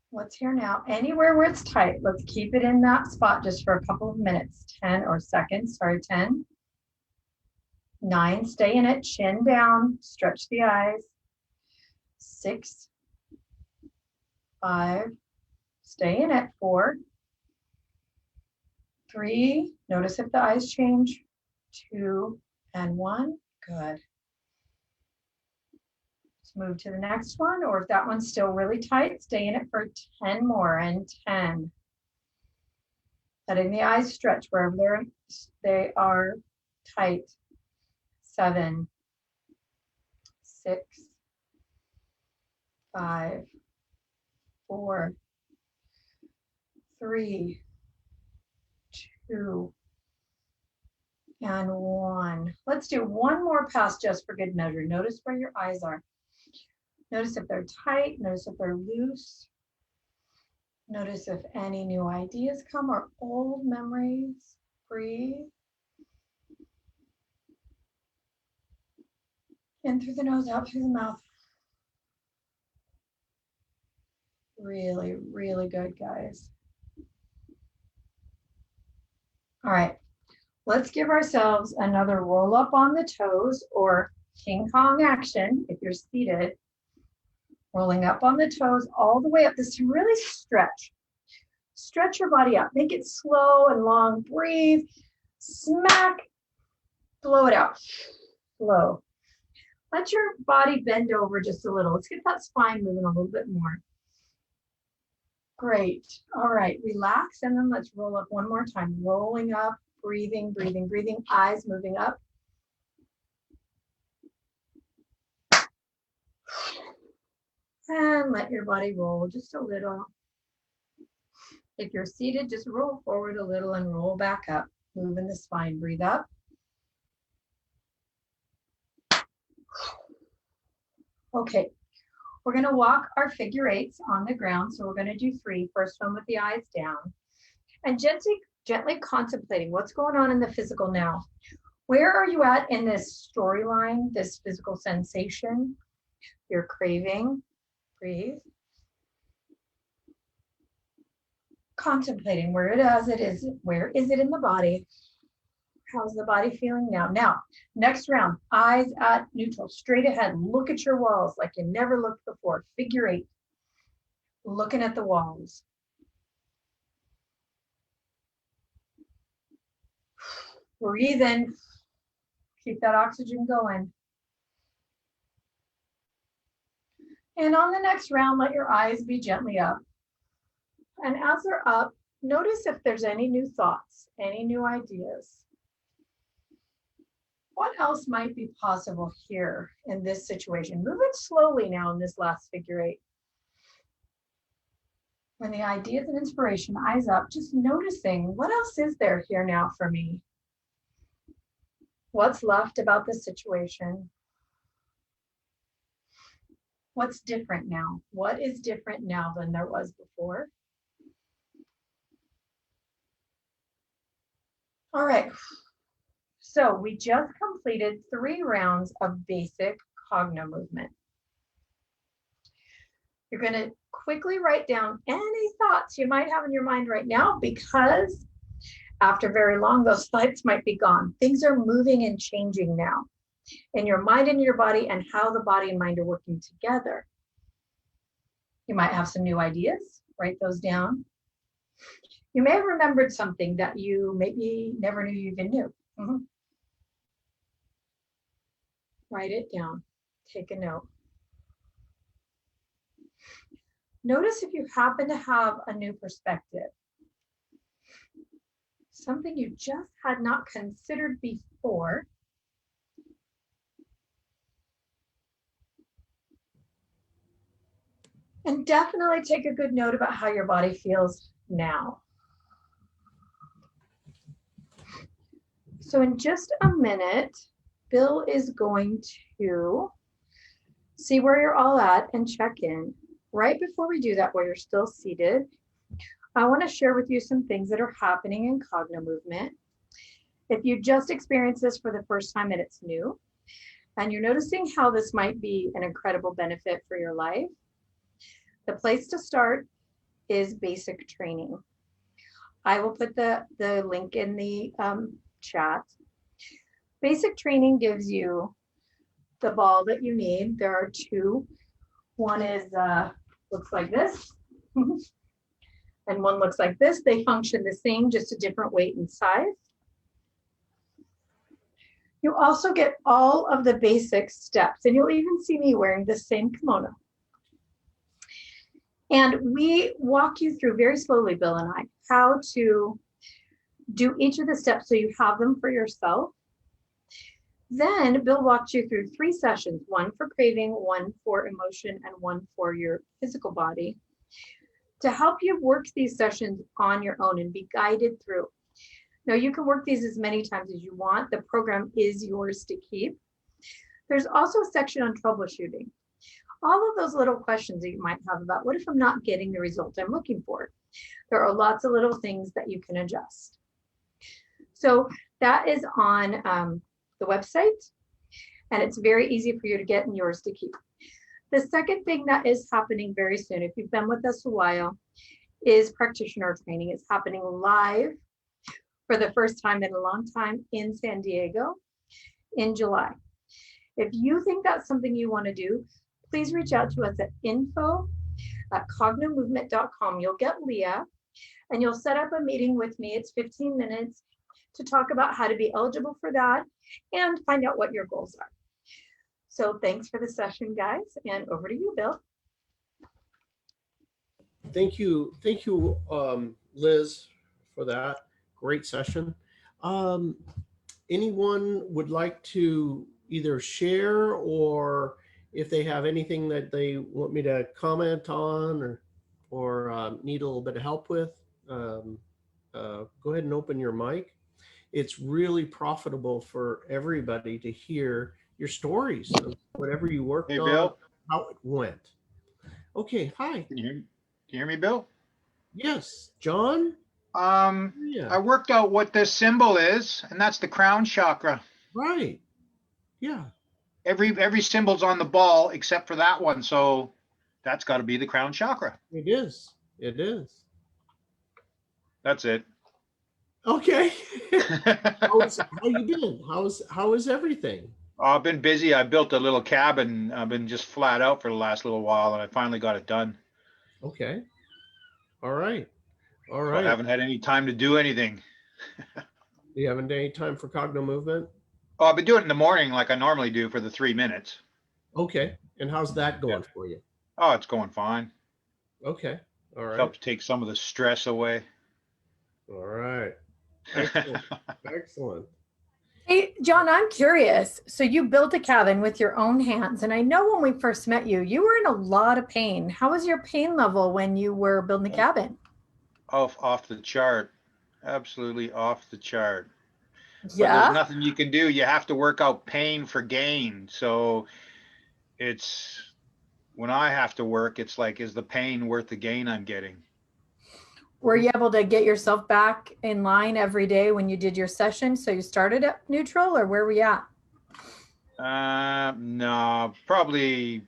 What's here now? Anywhere where it's tight, let's keep it in that spot just for a couple of minutes, 10 or seconds, sorry, 10. 9, stay in it, chin down, stretch the eyes. 6, 5, stay in it, 4, 3, notice if the eyes change, 2 and 1, good. Let's move to the next one, or if that one's still really tight, stay in it for 10 more, and 10. Letting the eyes stretch wherever they are tight. 7, 6, 5, 4, 3, 2, and 1. Let's do one more pass just for good measure. Notice where your eyes are. Notice if they're tight. Notice if they're loose. Notice if any new ideas come or old memories. Breathe. In through the nose, out through the mouth. Really, really good, guys. All right, let's give ourselves another roll up on the toes or King Kong action if you're seated. Rolling up on the toes all the way up. This to really stretch. Stretch your body up. Make it slow and long. Breathe. Smack. Blow it out. Slow. Let your body bend over just a little. Let's get that spine moving a little bit more. Great. All right, relax and then let's roll up one more time. Rolling up, breathing, breathing, breathing. Eyes moving up. And let your body roll just a little. If you're seated, just roll forward a little and roll back up. Moving the spine. Breathe up. Okay, we're going to walk our figure 8s on the ground. So we're going to do 3. First one with the eyes down. And gently contemplating what's going on in the physical now. Where are you at in this storyline, this physical sensation? You're craving. Breathe. Contemplating where it is. Where is it in the body? How's the body feeling now? Now, next round, eyes at neutral, straight ahead. Look at your walls like you never looked before. Figure 8. Looking at the walls. Breathe in. Keep that oxygen going. And on the next round, let your eyes be gently up. And as they're up, notice if there's any new thoughts, any new ideas. What else might be possible here in this situation? Move it slowly now in this last figure 8. When the ideas and inspiration, eyes up, just noticing what else is there here now for me? What's left about the situation? What's different now? What is different now than there was before? All right. So we just completed 3 rounds of basic Cogno movement. You're going to quickly write down any thoughts you might have in your mind right now, because after very long, those thoughts might be gone. Things are moving and changing now in your mind and your body, and how the body and mind are working together. You might have some new ideas. Write those down. You may have remembered something that you maybe never knew you even knew. Write it down. Take a note. Notice if you happen to have a new perspective, something you just had not considered before. And definitely take a good note about how your body feels now. So in just a minute, Bill is going to see where you're all at and check in. Right before we do that, while you're still seated, I want to share with you some things that are happening in Cogno movement. If you just experienced this for the first time and it's new, and you're noticing how this might be an incredible benefit for your life, the place to start is basic training. I will put the link in the chat. Basic training gives you the ball that you need. There are 2. One is looks like this, and one looks like this. They function the same, just a different weight and size. You also get all of the basic steps, and you'll even see me wearing the same kimono. And we walk you through very slowly, Bill and I, how to do each of the steps so you have them for yourself. Then Bill walked you through 3 sessions, 1 for craving, 1 for emotion, and 1 for your physical body, to help you work these sessions on your own and be guided through. Now, you can work these as many times as you want. The program is yours to keep. There's also a section on troubleshooting. All of those little questions that you might have about, what if I'm not getting the result I'm looking for? There are lots of little things that you can adjust. So that is on the website, and it's very easy for you to get and yours to keep. The second thing that is happening very soon, if you've been with us a while, is practitioner training. It's happening live for the first time in a long time in San Diego in July. If you think that's something you want to do, please reach out to us at info@cognomovement.com. You'll get Leah, and you'll set up a meeting with me. It's 15 minutes to talk about how to be eligible for that and find out what your goals are. So thanks for the session, guys, and over to you, Bill. Thank you, Liz, for that great session. Anyone would like to either share, or if they have anything that they want me to comment on, or need a little bit of help with, go ahead and open your mic. It's really profitable for everybody to hear your stories of whatever you worked on, Bill. how it went. Okay, hi. Can you hear me, Bill? Yes, John? Yeah. I worked out what this symbol is, and that's the crown chakra. Right. Yeah. Every symbol's on the ball except for that one, so that's got to be the crown chakra. It is. It is. That's it. Okay. How you been? How is everything? I've been busy. I built a little cabin. I've been just flat out for the last little while, and I finally got it done. Okay. All right. All So right. I haven't had any time to do anything. You haven't had any time for Cogno movement? Oh, I've been doing it in the morning like I normally do for the 3 minutes. Okay. And how's that going for you? Oh, it's going fine. Okay. All right. Helps take some of the stress away. All right. Excellent. Excellent. Hey, John, I'm curious. So you built a cabin with your own hands, and I know when we first met you, you were in a lot of pain. How was your pain level when you were building the cabin? Off the chart. Absolutely off the chart. But there's Yeah. nothing you can do. You have to work out pain for gain. So it's when I have to work, it's like, is the pain worth the gain I'm getting? Were you able to get yourself back in line every day when you did your session? So you started at neutral, or where were you at? No, probably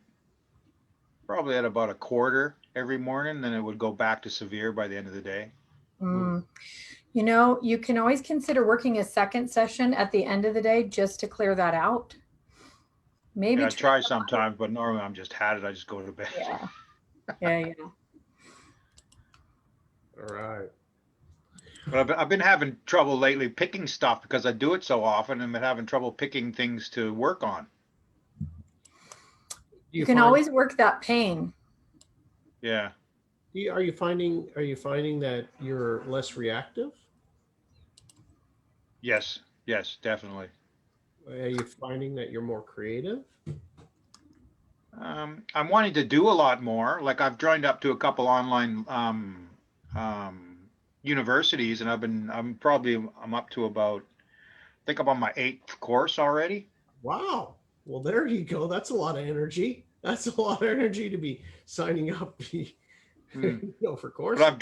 at about a quarter every morning. Then it would go back to severe by the end of the day. Mm. You know, you can always consider working a second session at the end of the day just to clear that out. Maybe Yeah, I try sometimes, but normally I'm just had it. I just go to bed. Yeah. Yeah. All right. But I've been having trouble lately picking stuff because I do it so often, and been having trouble picking things to work on. You can always work that pain. Yeah. Are you finding that you're less reactive? Yes, definitely. Are you finding that you're more creative? I'm wanting to do a lot more. Like I've joined up to a couple online universities, and I'm up to about, I think I'm on my 8th course already. Wow. Well, there you go. That's a lot of energy. That's a lot of energy to be signing up for courses. But I've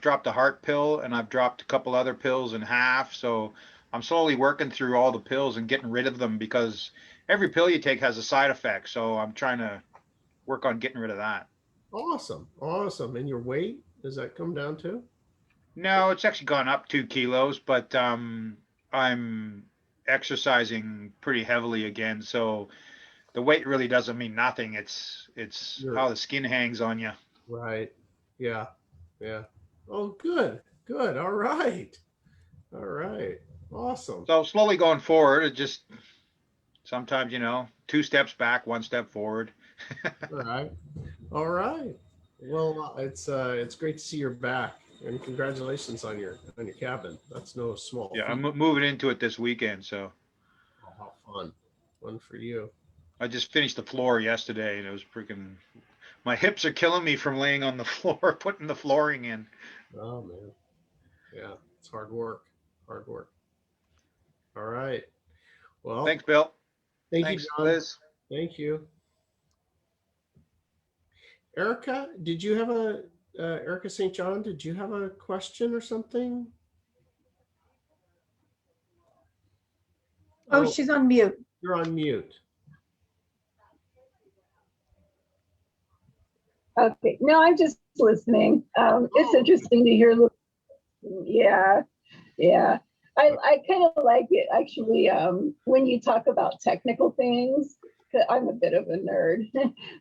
dropped a heart pill, and I've dropped a couple other pills in half. So I'm slowly working through all the pills and getting rid of them, because every pill you take has a side effect. So I'm trying to work on getting rid of that. Awesome. Awesome. And your weight, does that come down to? No, it's actually gone up 2 kilos, but I'm exercising pretty heavily again. So the weight really doesn't mean nothing. It's how the skin hangs on you. Right. Yeah. Yeah. Oh, good. Good. All right. All right. Awesome. So slowly going forward, it just sometimes, 2 steps back, 1 step forward. All right. All right. Well, it's great to see you're back, and congratulations on your cabin. That's no small Yeah, feat. I'm moving into it this weekend, so. Oh, how fun for you. I just finished the floor yesterday, and it was freaking. My hips are killing me from laying on the floor, putting the flooring in. Oh man, yeah, it's hard work. Hard work. All right. Well, Thanks, Bill. Thanks, Thanks, you, John. Liz. Thank you. Erica, did you have Erica St. John, did you have a question or something? Oh, she's on mute. You're on mute. Okay, no, I'm just listening. It's interesting to hear. Yeah. I kind of like it actually. When you talk about technical things, 'cause I'm a bit of a nerd,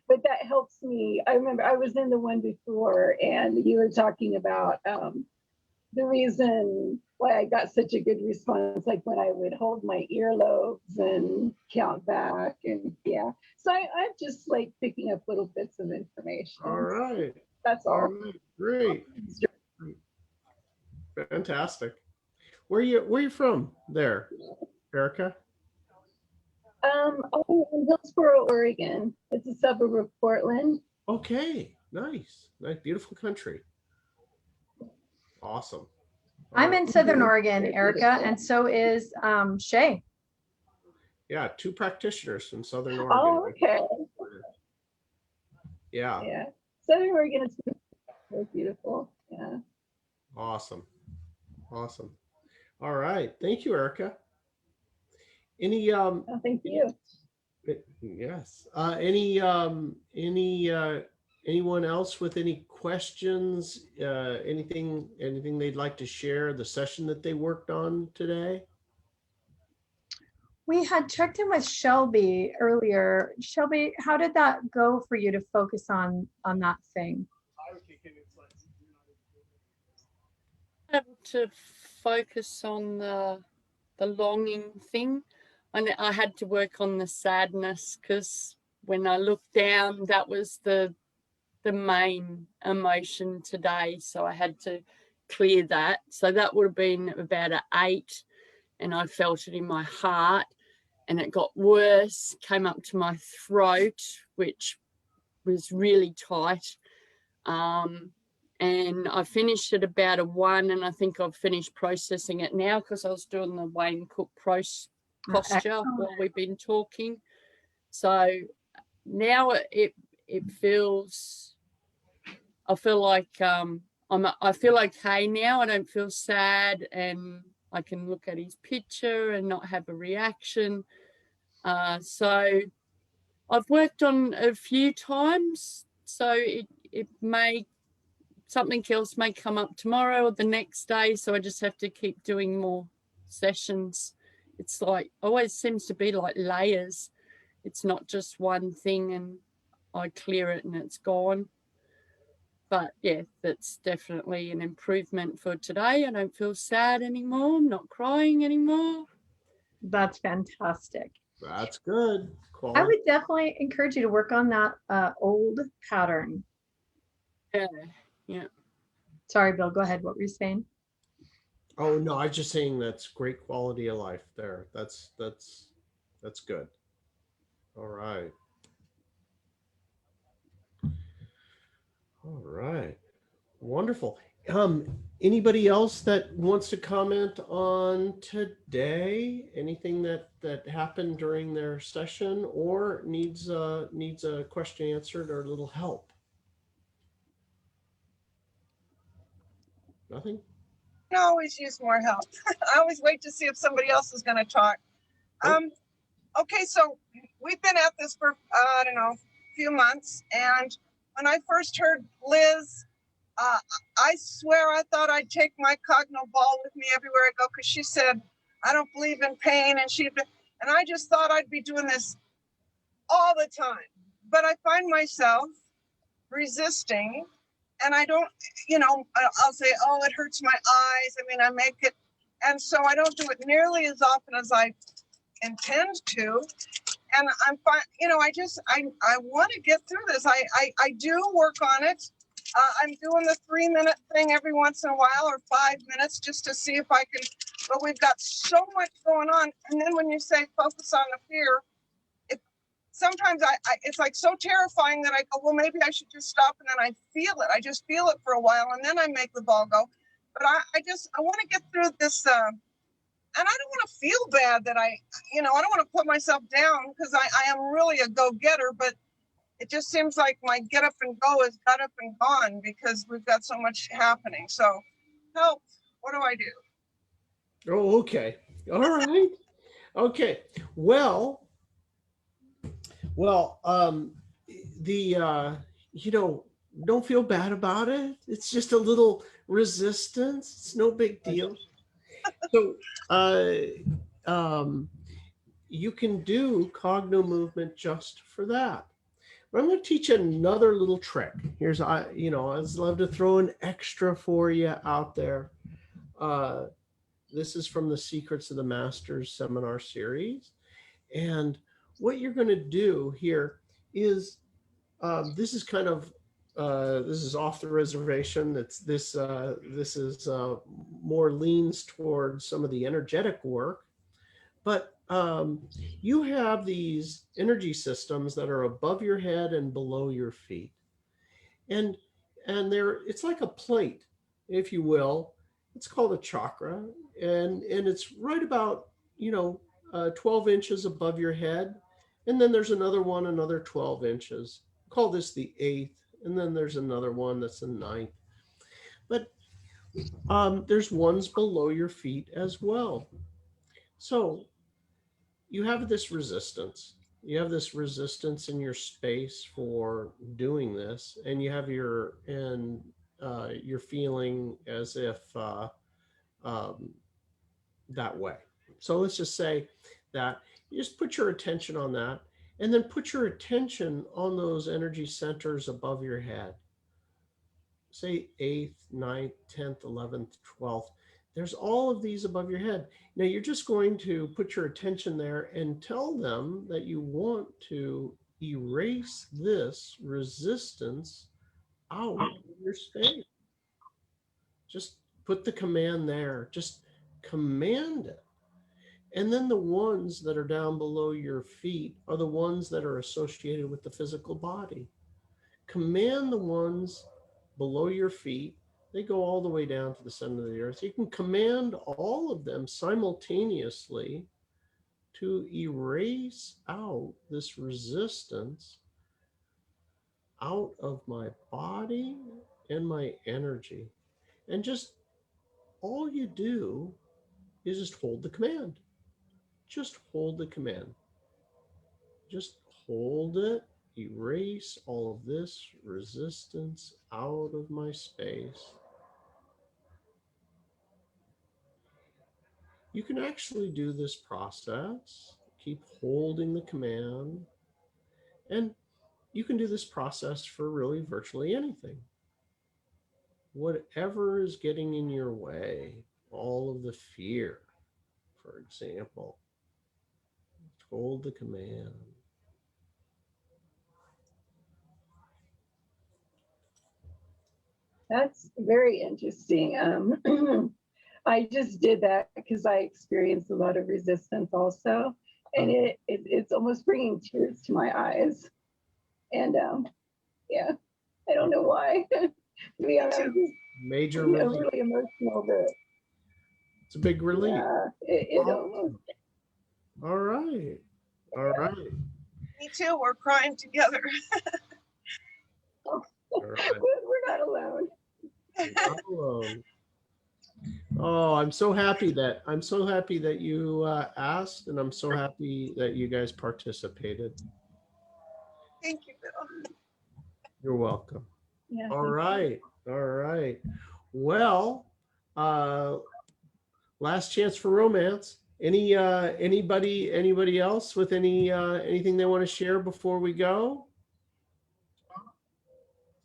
but that helps me. I remember I was in the one before, and you were talking about the reason why I got such a good response, like when I would hold my earlobes and count back, and yeah. So I'm just like picking up little bits of information. All right. That's all. All right. Great. Fantastic. Where you from there, Erica? I'm in Hillsboro, Oregon. It's a suburb of Portland. Okay. Nice. Beautiful country. Awesome. I'm in Southern Oregon, Erica, and so is Shay. Yeah, 2 practitioners from Southern Oregon. Oh, okay. Yeah. Yeah. Southern Oregon is so beautiful. Yeah. Awesome. All right. Thank you, Erica. Any Oh, thank you. yes. Anyone else with any questions? Anything they'd like to share, the session that they worked on today? We had checked in with Shelby earlier. Shelby, how did that go for you to focus on that thing? I had to focus on the longing thing, and I had to work on the sadness, because when I looked down, that was the main emotion today. So I had to clear that. So that would have been about an 8, and I felt it in my heart, and it got worse, came up to my throat, which was really tight. And I finished at about a 1, and I think I've finished processing it now because I was doing the Wayne Cook posture while we've been talking. So now it feels, I feel like I feel okay now. I don't feel sad, and I can look at his picture and not have a reaction. So I've worked on a few times, so it may, something else may come up tomorrow or the next day, so I just have to keep doing more sessions. It's like, always seems to be like layers. It's not just one thing and I clear it and it's gone. But yeah, that's definitely an improvement for today. I don't feel sad anymore. I'm not crying anymore. That's fantastic. That's good. I Quality. would definitely encourage you to work on that old pattern. Yeah, yeah. Sorry, Bill, go ahead. What were you saying? Oh no, I was just saying that's great quality of life there. That's good. All right. All right. Wonderful. Anybody else that wants to comment on today? Anything that happened during their session or needs a question answered or a little help? Nothing? I always use more help. I always wait to see if somebody else is going to talk. Okay, so we've been at this for, I don't know, a few months. And when I first heard Liz, I swear I thought I'd take my Cogno ball with me everywhere I go, because she said, I don't believe in pain. And I just thought I'd be doing this all the time. But I find myself resisting, and I don't, I'll say, oh, it hurts my eyes. I mean, I make it. And so I don't do it nearly as often as I intend to. And I'm fine, I want to get through this. I do work on it. I'm doing the 3-minute thing every once in a while, or 5 minutes, just to see if I can, but we've got so much going on. And then when you say focus on the fear, sometimes it's like so terrifying that I go, well, maybe I should just stop. And then I feel it. I just feel it for a while, and then I make the ball go. But I want to get through this, and I don't want to feel bad that I don't want to put myself down, because I am really a go-getter, but it just seems like my get up and go is got up and gone because we've got so much happening. So help, what do I do? Oh, okay. All right. Okay. Well, don't feel bad about it. It's just a little resistance. It's no big deal. So, you can do Cognomovement just for that. But I'm going to teach you another little trick. Here's, I'd love to throw an extra for you out there. This is from the Secrets of the Masters seminar series. And what you're going to do here is, this is kind of, this is off the reservation. This is more leans towards some of the energetic work, but you have these energy systems that are above your head and below your feet, and it's like a plate, if you will. It's called a chakra, and it's right about 12 inches above your head, and then there's another 12 inches. Call this the 8th, and then there's another one that's the 9th. But there's ones below your feet as well. So you have this resistance. You have this resistance in your space for doing this, and you have you're feeling as if that way. So let's just say that you just put your attention on that, and then put your attention on those energy centers above your head. Say 8th, 9th, 10th, 11th, 12th. There's all of these above your head. Now you're just going to put your attention there and tell them that you want to erase this resistance out of your space. Just put the command there. Just command it. And then the ones that are down below your feet are the ones that are associated with the physical body. Command the ones below your feet. They go all the way down to the center of the earth. You can command all of them simultaneously to erase out this resistance out of my body and my energy. And just all you do is just hold the command. Just hold the command. Just hold it. Erase all of this resistance out of my space. You can actually do this process. Keep holding the command. And you can do this process for really virtually anything. Whatever is getting in your way, all of the fear, for example, hold the command. That's very interesting. I just did that because I experienced a lot of resistance also, and it's almost bringing tears to my eyes. And yeah, I don't know why. To be honest, I'm just, Major you know, relief. really emotional. But It's a big relief. yeah, it almost. All right. All right. Me too. We're crying together. All right. We're not alone. You're not alone. Oh, I'm so happy that you asked, and I'm so happy that you guys participated. Thank you, Bill. You're welcome. Yeah. All right. All right. Well, last chance for romance. Anybody else with anything they want to share before we go?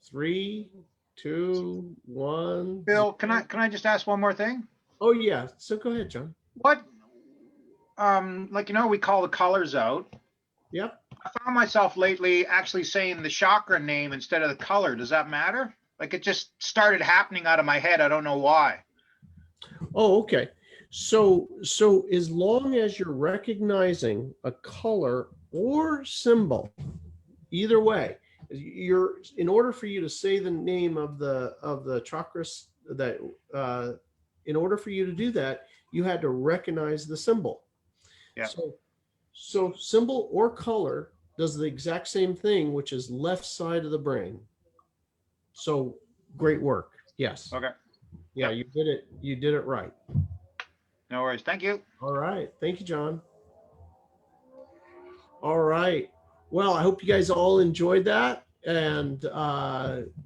3, 2, 1. Bill, can I just ask one more thing? Oh yeah. So go ahead, John. What, like, we call the colors out. Yep. I found myself lately actually saying the chakra name instead of the color. Does that matter? Like, it just started happening out of my head. I don't know why. Oh, okay. So as long as you're recognizing a color or symbol, either way, in order for you to say the name of the chakras, that in order for you to do that, you had to recognize the symbol. Yeah. So symbol or color does the exact same thing, which is left side of the brain. So great work. Yes. Okay. Yeah, you did it. You did it right. No worries. Thank you. All right. Thank you, John. All right. Well, I hope you guys all enjoyed that, and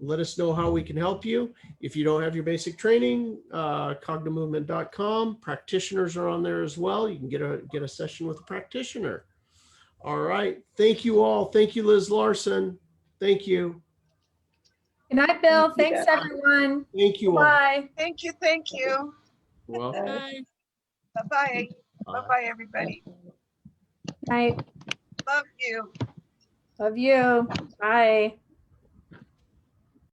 let us know how we can help you. If you don't have your basic training, cognomovement.com. Practitioners are on there as well. You can get a session with a practitioner. All right. Thank you all. Thank you, Liz Larson. Thank you. Good night, Bill. Thank you. Thanks, everyone. Thank you all. Bye. Thank you. Thank you. Well, Bye. Bye-bye. Bye-bye, everybody. Night. Love you. Love you. Bye.